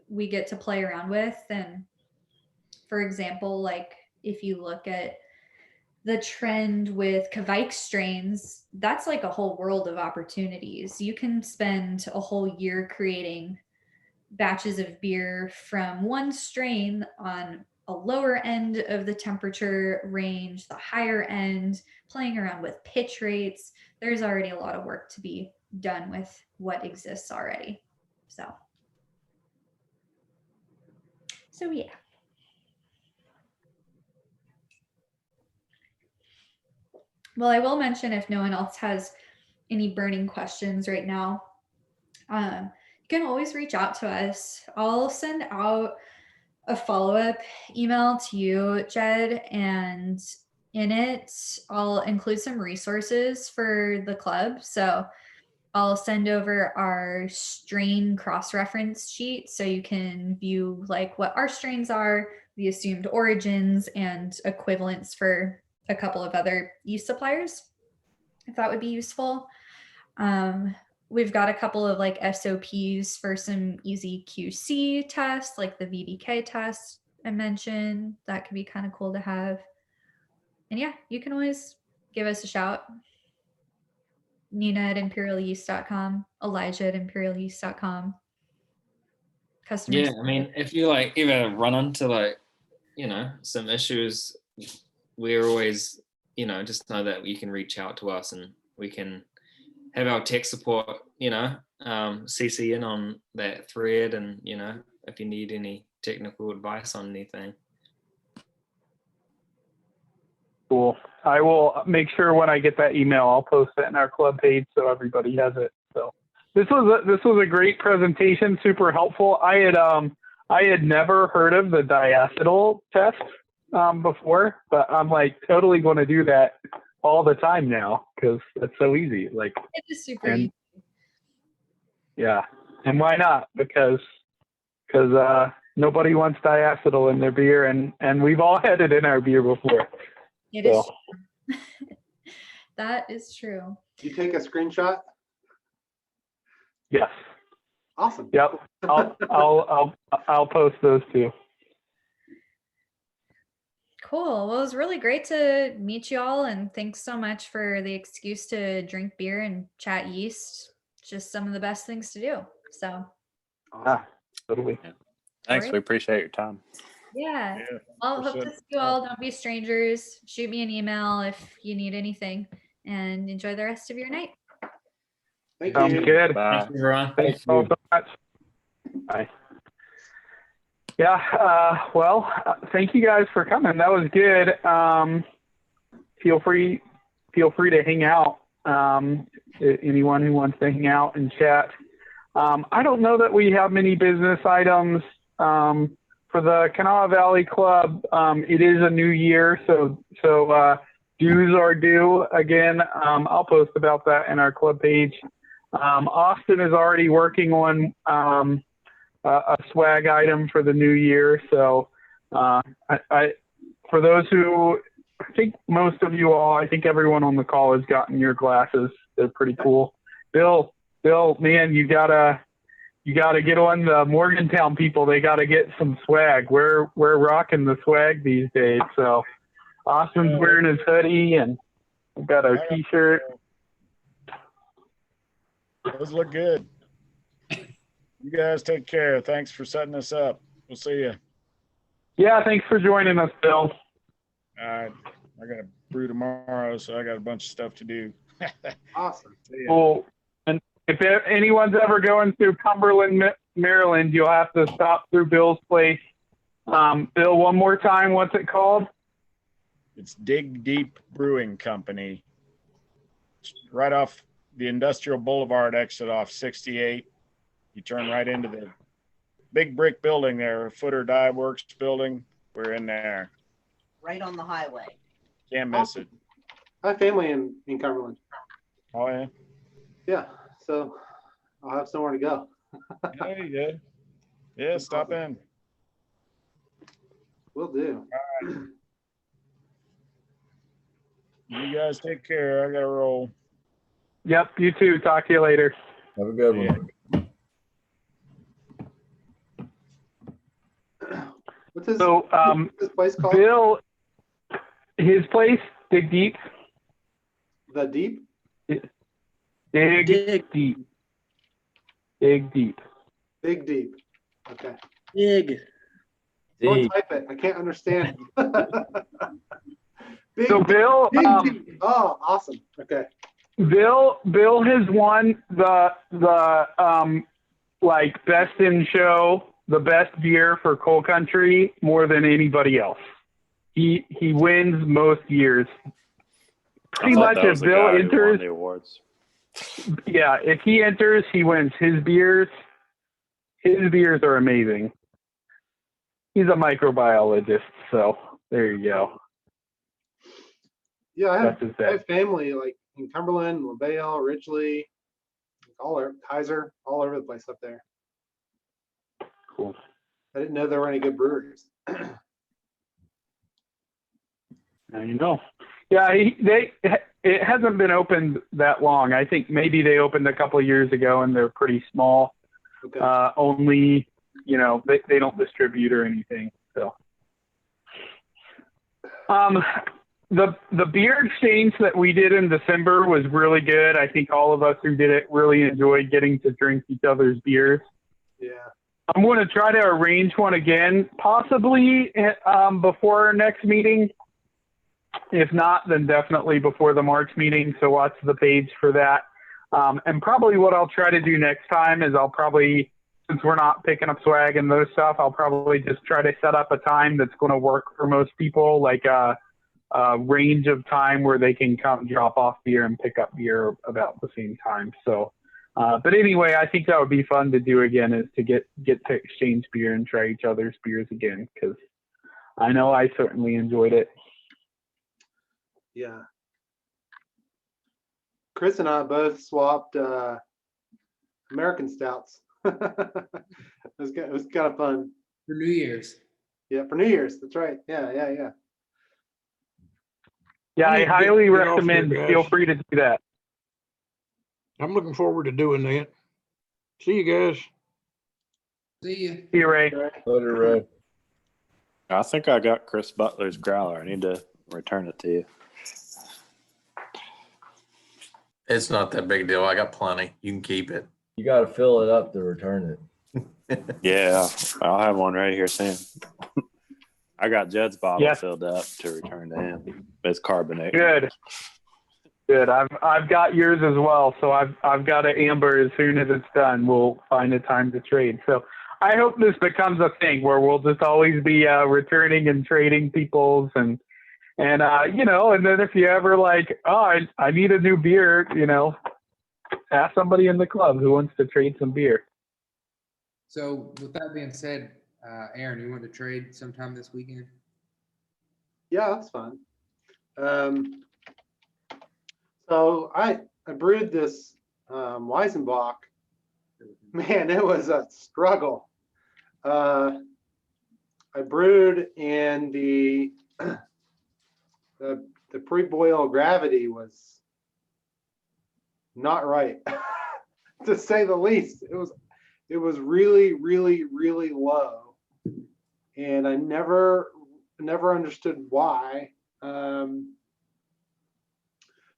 we get to play around with. And for example, like if you look at the trend with KVHC strains, that's like a whole world of opportunities. You can spend a whole year creating batches of beer from one strain on a lower end of the temperature range, the higher end, playing around with pitch rates. There's already a lot of work to be done with what exists already. So yeah. Well, I will mention, if no one else has any burning questions right now, you can always reach out to us. I'll send out a follow-up email to you, Jed, and in it, I'll include some resources for the club. So I'll send over our strain cross-reference sheet so you can view like what our strains are, the assumed origins, and equivalents for a couple of other yeast suppliers, if that would be useful. We've got a couple of like SOPs for some easy QC tests, like the VDK test I mentioned. That could be kind of cool to have. And yeah, you can always give us a shout. Nina at imperialyeast.com, Elijah at imperialyeast.com. Customers. Yeah, I mean, if you like ever run into like, some issues, we're always, just know that you can reach out to us and we can have our tech support, CC in on that thread, and if you need any technical advice on anything. Cool. I will make sure when I get that email, I'll post it in our club page so everybody has it. So this was a great presentation, super helpful. I had never heard of the diacetyl test before, but I'm like totally going to do that all the time now because it's so easy. Like it is super easy. Yeah, and why not? Because nobody wants diacetyl in their beer, and we've all had it in our beer before. It is true. That is true. You take a screenshot? Yes. Awesome. Yep. I'll post those too. Cool. Well, it was really great to meet you all, and thanks so much for the excuse to drink beer and chat yeast. It's just some of the best things to do. So, Awesome. Totally. Thanks. Alright. We appreciate your time. yeah. Yeah, I'll hope to 100%. see you all. Don't be strangers. Shoot me an email if you need anything, and enjoy the rest of your night. Thank Sounds you. good. Bye. Thank you, Ron. Thanks all so much. Bye. Yeah, well, thank you guys for coming. That was good. Feel free to hang out. Anyone who wants to hang out and chat. I don't know that we have many business items for the Kanawha Valley Club. It is a new year, so dues are due again. I'll post about that in our club page. Austin is already working on a swag item for the new year. So for those who, I think most of you all, I think everyone on the call has gotten your glasses. They're pretty cool. Bill, man, you gotta get on the Morgantown people. They gotta get some swag. We're rocking the swag these days. So Austin's wearing his hoodie and we've got our t-shirt. Those look good. You guys take care. Thanks for setting this up. We'll see you. Yeah, thanks for joining us, Bill. All right. I got to brew tomorrow, so I got a bunch of stuff to do. Awesome. See ya. Cool. And if anyone's ever going through Cumberland, Maryland, you'll have to stop through Bill's place. Bill, one more time, what's it called? It's Dig Deep Brewing Company. It's right off the Industrial Boulevard exit off 68. You turn right into the big brick building there, Footer Dye Works building. We're in there. Right on the highway. Can't miss it. I have family in Cumberland. Oh, yeah. Yeah, so I'll have somewhere to go. Yeah, you go. Yeah, stop in. Will do. You guys take care. I got to roll. Yep, you too. Talk to you later. Have a good Yeah. one. What's his, So, what's his place called? Bill, his place, Dig Deep. The Deep? Dig Deep. Dig Deep. Big Deep. Okay. Big. Someone Deep. type it. I can't understand. Big, So Bill, Big Deep. Oh, awesome. Okay. Bill has won the like best in show, the best beer for Coal Country more than anybody else. He wins most years. Pretty much if Bill enters, the awards. yeah, if he enters, he wins. His beers are amazing. He's a microbiologist, so there you go. Yeah, I That's his have best. family like in Cumberland, LaBelle, Ridgely, all over Kaiser, all over the place up there. Cool. I didn't know there were any good breweries. Now you know. Yeah, it hasn't been opened that long. I think maybe they opened a couple of years ago, and they're pretty small. Okay. Only, they don't distribute or anything. So, the beer exchange that we did in December was really good. I think all of us who did it really enjoyed getting to drink each other's beers. Yeah. I'm going to try to arrange one again, possibly before our next meeting. If not, then definitely before the March meeting. So watch the page for that. And probably what I'll try to do next time is since we're not picking up swag and those stuff, I'll probably just try to set up a time that's going to work for most people, like a range of time where they can come drop off beer and pick up beer about the same time. So, but anyway, I think that would be fun to do again, is to get to exchange beer and try each other's beers again, because I know I certainly enjoyed it. Yeah. Chris and I both swapped American stouts. It was kind of fun. For New Year's. Yeah, for New Year's. That's right. Yeah. Yeah, I I need to highly get off here, recommend. guys. Feel free to do that. I'm looking forward to doing that. See you guys. See ya. See you, Ray. Right. Later, Ray. I think I got Chris Butler's growler. I need to return it to you. It's not that big a deal. I got plenty. You can keep it. You got to fill it up to return it. Yeah, I'll have one right here soon. I got Jed's bottle Yes. filled up to return to him. It's carbonated. Good. I've got yours as well. So I've got an amber. As soon as it's done, we'll find a time to trade. So I hope this becomes a thing where we'll just always be returning and trading people's and you know, and then if you ever like, oh, I need a new beer, you know, ask somebody in the club who wants to trade some beer. So with that being said, Aaron, you want to trade sometime this weekend? Yeah, that's fun. So I brewed this Weizenbach. Man, it was a struggle. I brewed and the pre-boil gravity was not right, to say the least. It was really, really, really low, and I never understood why.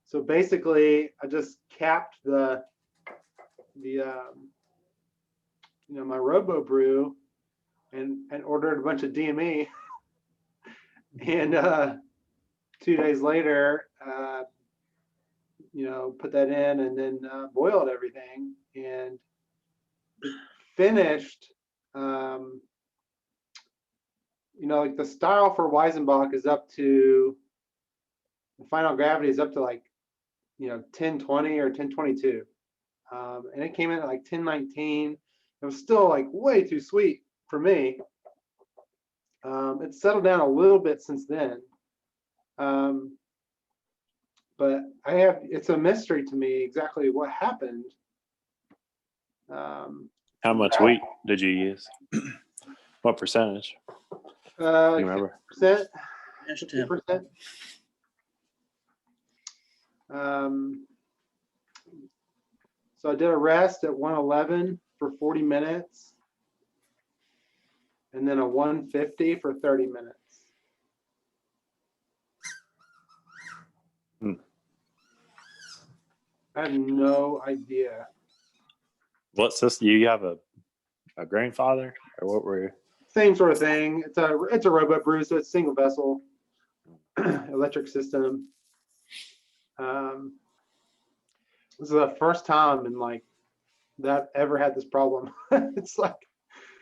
So basically, I just capped the you know, my Robo Brew and ordered a bunch of DME, and 2 days later, you know, put that in and then boiled everything and finished. You know, like the style for Weizenbach is up to, the final gravity is up to like, you know, 1020 or 1022. And it came in at like 1019. It was still like way too sweet for me. It's settled down a little bit since then. But it's a mystery to me exactly what happened. How much wheat did you use? What percentage? Do you remember? 50%. Dash 10. 50%. So I did a rest at 111 for 40 minutes, and then a 150 for 30 minutes. I have no idea. What's this? You have a grandfather, or what were you? Same sort of thing. It's a robot brew, so it's single vessel electric system. This is the first time in like that I've ever had this problem. It's like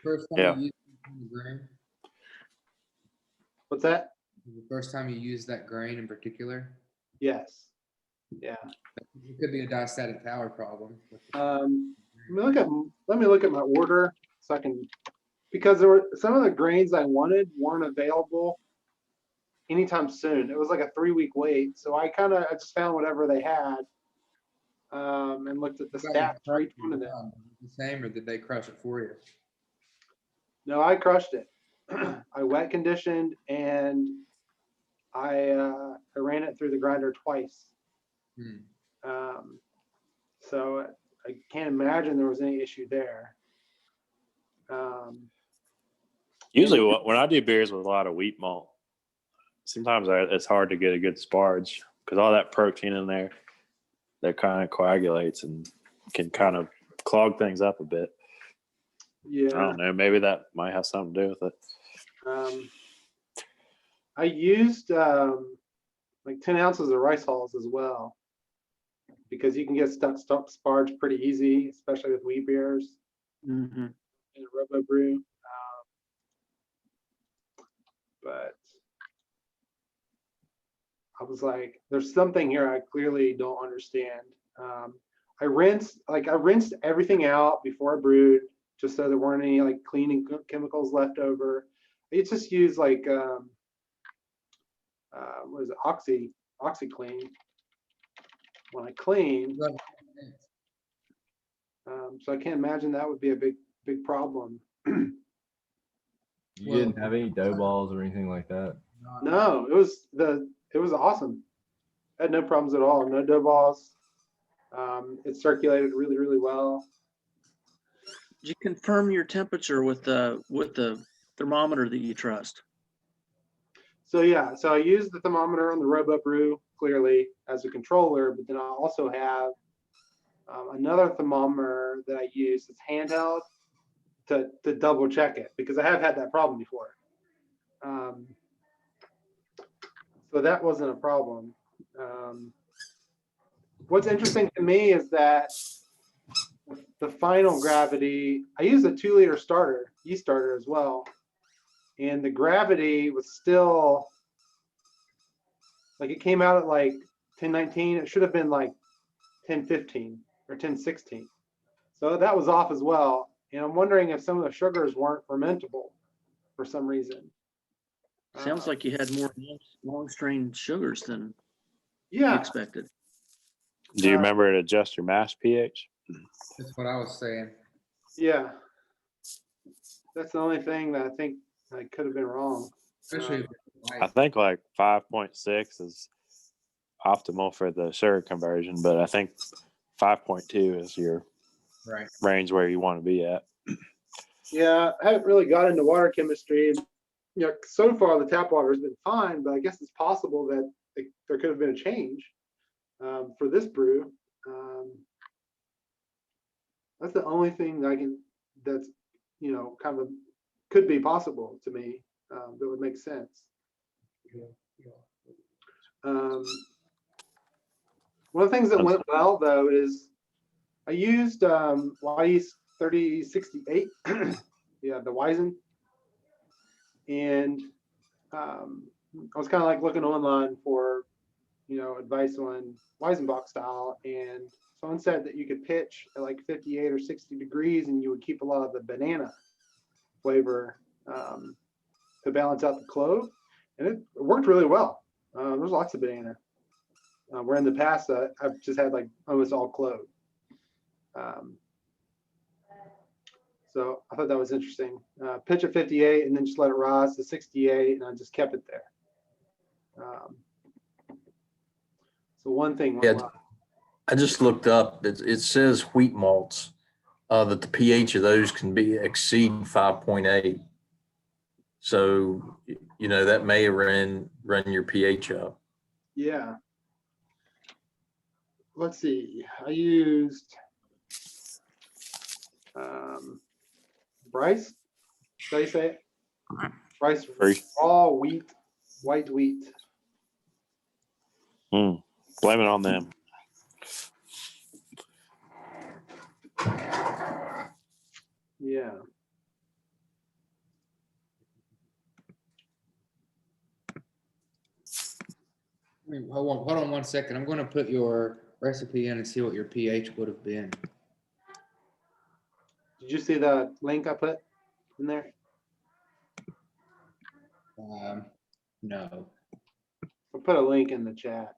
First time Yeah. you used the grain? What's that? The first time you used that grain in particular? Yes. Yeah. It could be a diastatic tower problem. Let me look at my order so I can, because there were some of the grains I wanted weren't available anytime soon. It was like a 3-week wait, so I just found whatever they had, and looked at the stats for each one of them. The same, or did they crush it for you? No, I crushed it. I wet conditioned and I ran it through the grinder twice. So I can't imagine there was any issue there. Usually, when I do beers with a lot of wheat malt, sometimes it's hard to get a good sparge because all that protein in there that kind of coagulates and can kind of clog things up a bit. Yeah. I don't know. Maybe that might have something to do with it. I used like 10 ounces of rice hulls as well, because you can get stuck sparge pretty easy, especially with wheat beers in a Robo Brew. But I was like, there's something here I clearly don't understand. I rinsed everything out before I brewed, just so there weren't any like cleaning chemicals left over. I just used like what is it, OxyClean when I cleaned. So I can't imagine that would be a big problem. You didn't have any dough balls or anything like that? No, it was awesome. I had no problems at all. No dough balls. It circulated really, really well. Did you confirm your temperature with the thermometer that you trust? So yeah, so I use the thermometer on the RoboBrew clearly as a controller, but then I also have another thermometer that I use that's handheld to double check it, because I have had that problem before. So that wasn't a problem. What's interesting to me is that the final gravity, I used a 2-liter starter, yeast starter as well. And the gravity was still, like it came out at like 1019. It should have been like 1015 or 1016. So that was off as well. And I'm wondering if some of the sugars weren't fermentable for some reason. Sounds like you had more long strain sugars than you Yeah. expected. Do you remember to adjust your mash pH? That's what I was saying. Yeah. That's the only thing that I think I could have been wrong. Especially I think like 5.6 is optimal for the sugar conversion, but I think 5.2 is your right. range where you want to be at. Yeah, I haven't really got into water chemistry. You know, so far the tap water has been fine, but I guess it's possible that there could have been a change for this brew. That's the only thing that that's, you know, kind of could be possible to me. That would make sense. One of the things that went well though is I used Yeast 3068, yeah, the Weizen, and I was kind of like looking online for, you know, advice on Weizenbach style, and someone said that you could pitch at like 58 or 60 degrees and you would keep a lot of the banana flavor to balance out the clove, and it worked really well. There's lots of banana. Where in the past I've just had like almost all clove. So I thought that was interesting. Pitch at 58 and then just let it rise to 68, and I just kept it there. So one thing went well. I just looked up. It says wheat malts that the pH of those can exceed 5.8. So you know that may run your pH up. Yeah. Let's see. I used Bryce. Did I say it? Bryce raw wheat, white wheat. Blame it on them. Yeah. Hold on 1 second. I'm going to put your recipe in and see what your pH would have been. Did you see the link I put in there? No. I'll put a link in the chat.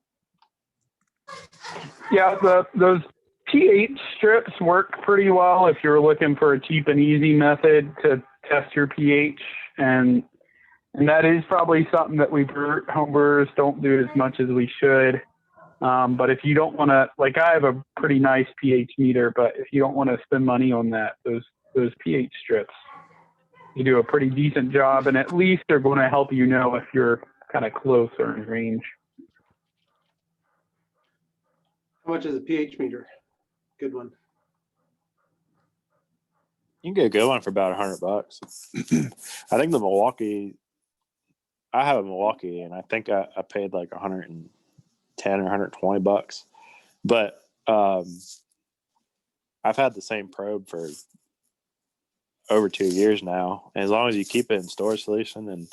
Yeah, those pH strips work pretty well if you're looking for a cheap and easy method to test your pH, and that is probably something that we homebrewers don't do as much as we should. But if you don't want to, like, I have a pretty nice pH meter, but if you don't want to spend money on that, those pH strips, you do a pretty decent job, and at least they're going to help you know if you're kind of close or in range. How much is a pH meter? Good one. You can get a good one for about $100. I think the Milwaukee, I have a Milwaukee, and I think I paid like $110 or $120. But I've had the same probe for over 2 years now. And as long as you keep it in storage solution and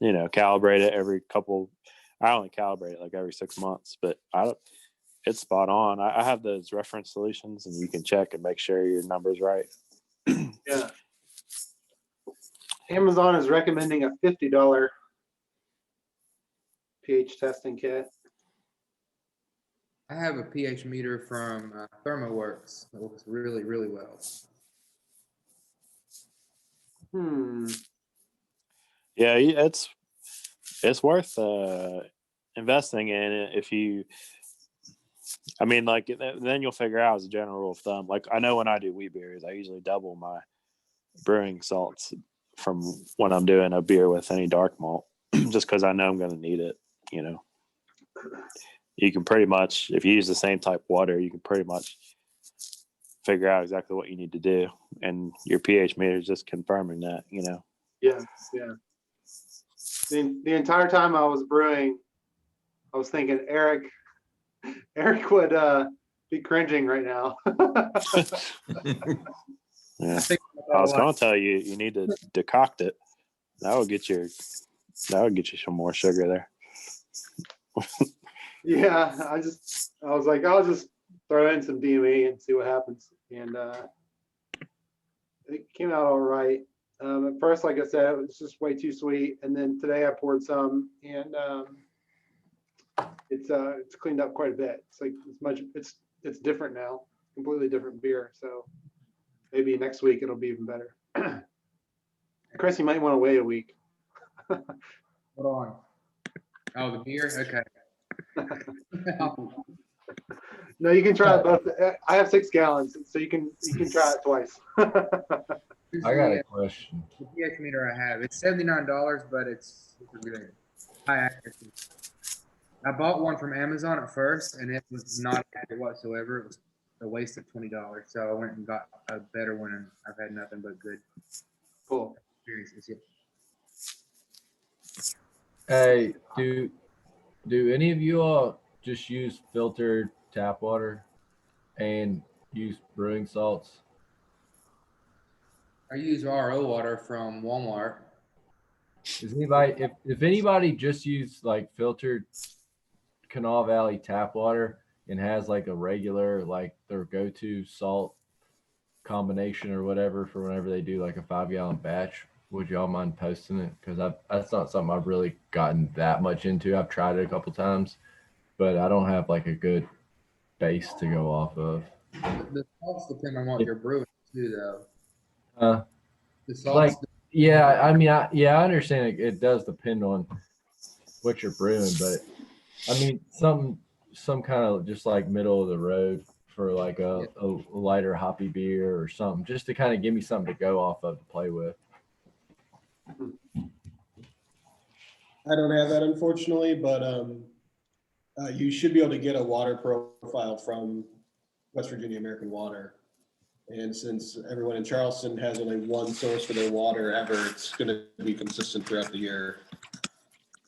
you know, calibrate it every couple. I only calibrate it like every 6 months, but it's spot on. I have those reference solutions, and you can check and make sure your number's right. Yeah. Amazon is recommending a $50 pH testing kit. I have a pH meter from ThermoWorks that works really, really well. Yeah, it's worth investing in it if you. I mean, like, then you'll figure out as a general rule of thumb. Like, I know when I do wheat beers, I usually double my brewing salts from when I'm doing a beer with any dark malt, just because I know I'm going to need it. You know, you can pretty much, if you use the same type of water, you can pretty much figure out exactly what you need to do, and your pH meter is just confirming that. You know. Yeah, yeah. The entire time I was brewing, I was thinking Eric would be cringing right now. Yeah. I was going to tell you, you need to decoct it. That would get you some more sugar there. Yeah, I was like, I'll just throw in some DME and see what happens. And it came out all right. At first, like I said, it was just way too sweet. And then today I poured some, and it's cleaned up quite a bit. It's like it's different now, completely different beer. So maybe next week it'll be even better. Chris, you might want to wait a week. Hold on. Oh, the beer? Okay. No, you can try it both. I have 6 gallons, so you can try it twice. I got a question. The pH meter I have, it's $79, but it's really high accuracy. I bought one from Amazon at first, and it was not accurate whatsoever. It was a waste of $20. So I went and got a better one, and I've had nothing but good Cool experiences. Yeah. Hey, do any of you all just use filtered tap water and use brewing salts? I use RO water from Walmart. Is anybody, if anybody just use like filtered Canal Valley tap water and has like a regular, like their go-to salt combination or whatever for whenever they do like a 5-gallon batch, would y'all mind posting it? Because that's not something I've really gotten that much into. I've tried it a couple times, but I don't have like a good base to go off of. The salts depend on what you're brewing too, though. The salts, like, yeah, I mean, I understand it does depend on what you're brewing, but I mean, some kind of just like middle of the road for like a lighter hoppy beer or something, just to kind of give me something to go off of to play with. I don't have that, unfortunately, but you should be able to get a water profile from West Virginia American Water. And since everyone in Charleston has only one source for their water ever, it's going to be consistent throughout the year.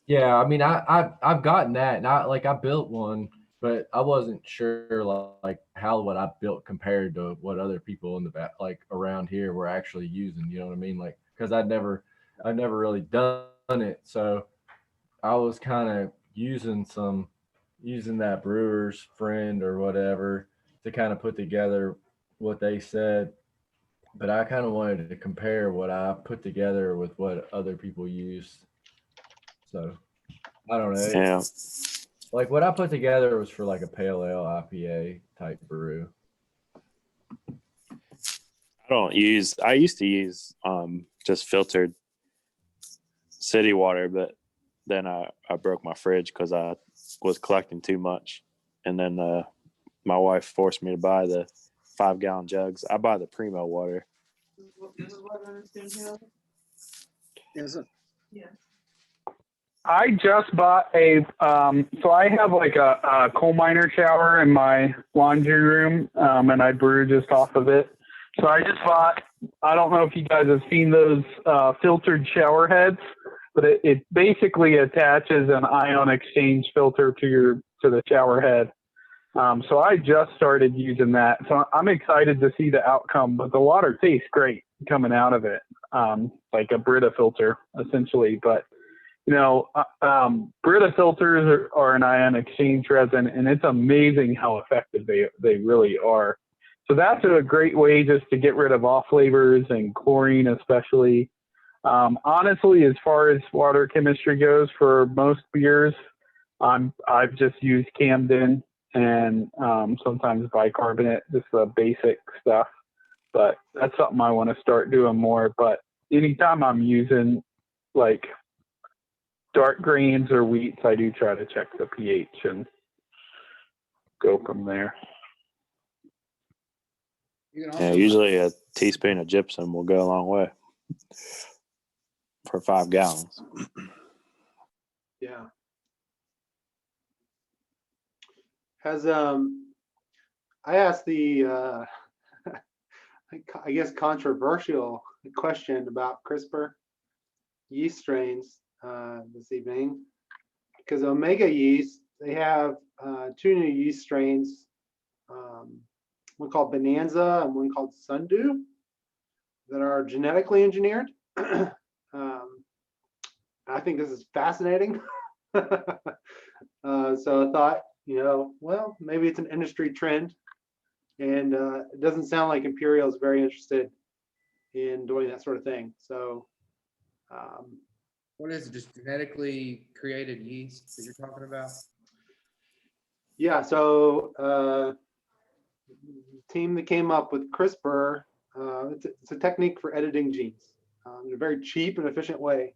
Yeah, I mean, I've gotten that, and I built one, but I wasn't sure like how what I built compared to what other people in the back, like around here, were actually using. You know what I mean? Like, because I've never really done it, so I was kind of using that brewer's friend or whatever to kind of put together what they said, but I kind of wanted to compare what I put together with what other people used. So I don't know. Yeah. Like what I put together was for like a pale ale IPA type brew. I used to use just filtered city water, but then I broke my fridge because I was collecting too much. And then my wife forced me to buy the 5-gallon jugs. I buy the Primo water. Is it? Yeah. I just bought so I have like a coal miner shower in my laundry room, and I brew just off of it. So I just bought, I don't know if you guys have seen those filtered shower heads, but it basically attaches an ion exchange filter to the shower head. So I just started using that. So I'm excited to see the outcome, but the water tastes great coming out of it, like a Brita filter essentially. But Brita filters are an ion exchange resin, and it's amazing how effective they really are. So that's a great way just to get rid of off flavors and chlorine especially. Honestly, as far as water chemistry goes, for most beers, I've just used Camden and sometimes bicarbonate, just the basic stuff. But that's something I want to start doing more. But anytime I'm using like dark grains or wheats, I do try to check the pH and go from there. Yeah, usually a teaspoon of gypsum will go a long way. for 5 gallons. Yeah. Has I asked the I guess controversial question about CRISPR yeast strains this evening, because Omega Yeast, they have 2 new yeast strains, one called Bonanza and one called Sundew, that are genetically engineered. I think this is fascinating. So I thought, well, maybe it's an industry trend, and it doesn't sound like Imperial is very interested in doing that sort of thing. So, what is it? Just genetically created yeast that you're talking about? Yeah. So, the team that came up with CRISPR, it's a technique for editing genes in a very cheap and efficient way.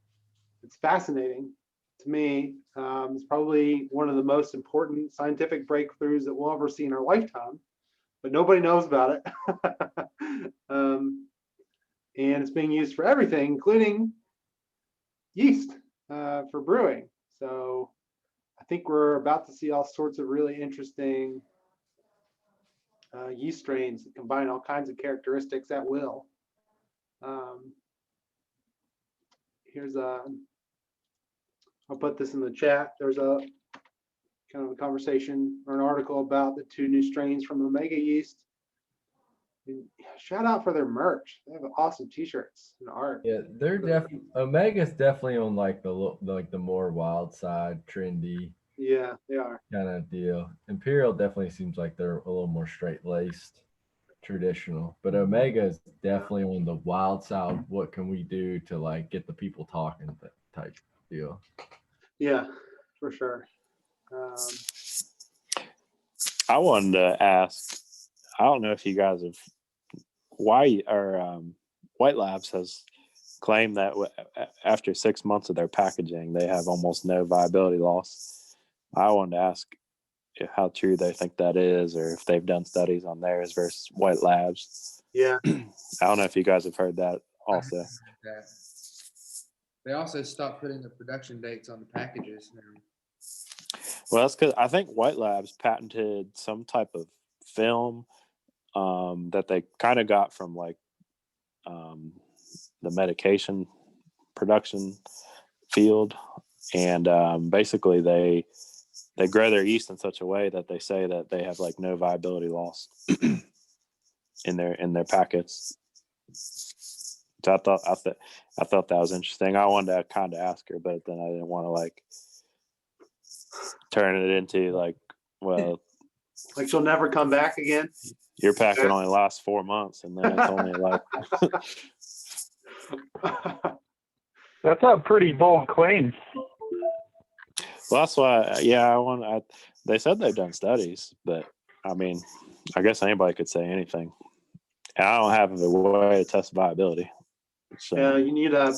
It's fascinating to me. It's probably one of the most important scientific breakthroughs that we'll ever see in our lifetime, but nobody knows about it. And it's being used for everything, including yeast for brewing. So I think we're about to see all sorts of really interesting yeast strains that combine all kinds of characteristics at will. Here's I'll put this in the chat. There's a kind of a conversation or an article about the 2 new strains from Omega Yeast. And shout out for their merch. They have awesome t-shirts and art. Yeah, they're definitely Omega's definitely on like the more wild side, trendy. Yeah, they are. Kind of deal. Imperial definitely seems like they're a little more straight laced, traditional. But Omega is definitely on the wild side. What can we do to like get the people talking type deal? Yeah, for sure. I wanted to ask, I don't know if you guys have, White Labs has claimed that after 6 months of their packaging, they have almost no viability loss. I wanted to ask how true they think that is, or if they've done studies on theirs versus White Labs. Yeah. I don't know if you guys have heard that also. They also stopped putting the production dates on the packages now. Well, that's because I think White Labs patented some type of film that they kind of got from like the medication production field, and basically they grow their yeast in such a way that they say that they have like no viability loss in their packets. So I thought that was interesting. I wanted to kind of ask her, but then I didn't want to like turn it into like, well, like she'll never come back again. Your packet only lasts 4 months, and then it's only like. That's a pretty bold claim. Well, that's why. Yeah, they said they've done studies, but I mean, I guess anybody could say anything. And I don't have a way to test viability. So. Yeah, you need a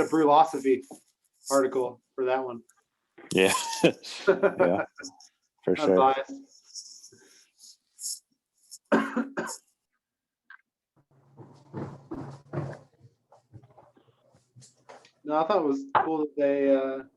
Brewlosophy article for that one. Yeah, yeah, for sure. Biased. No, I thought it was cool that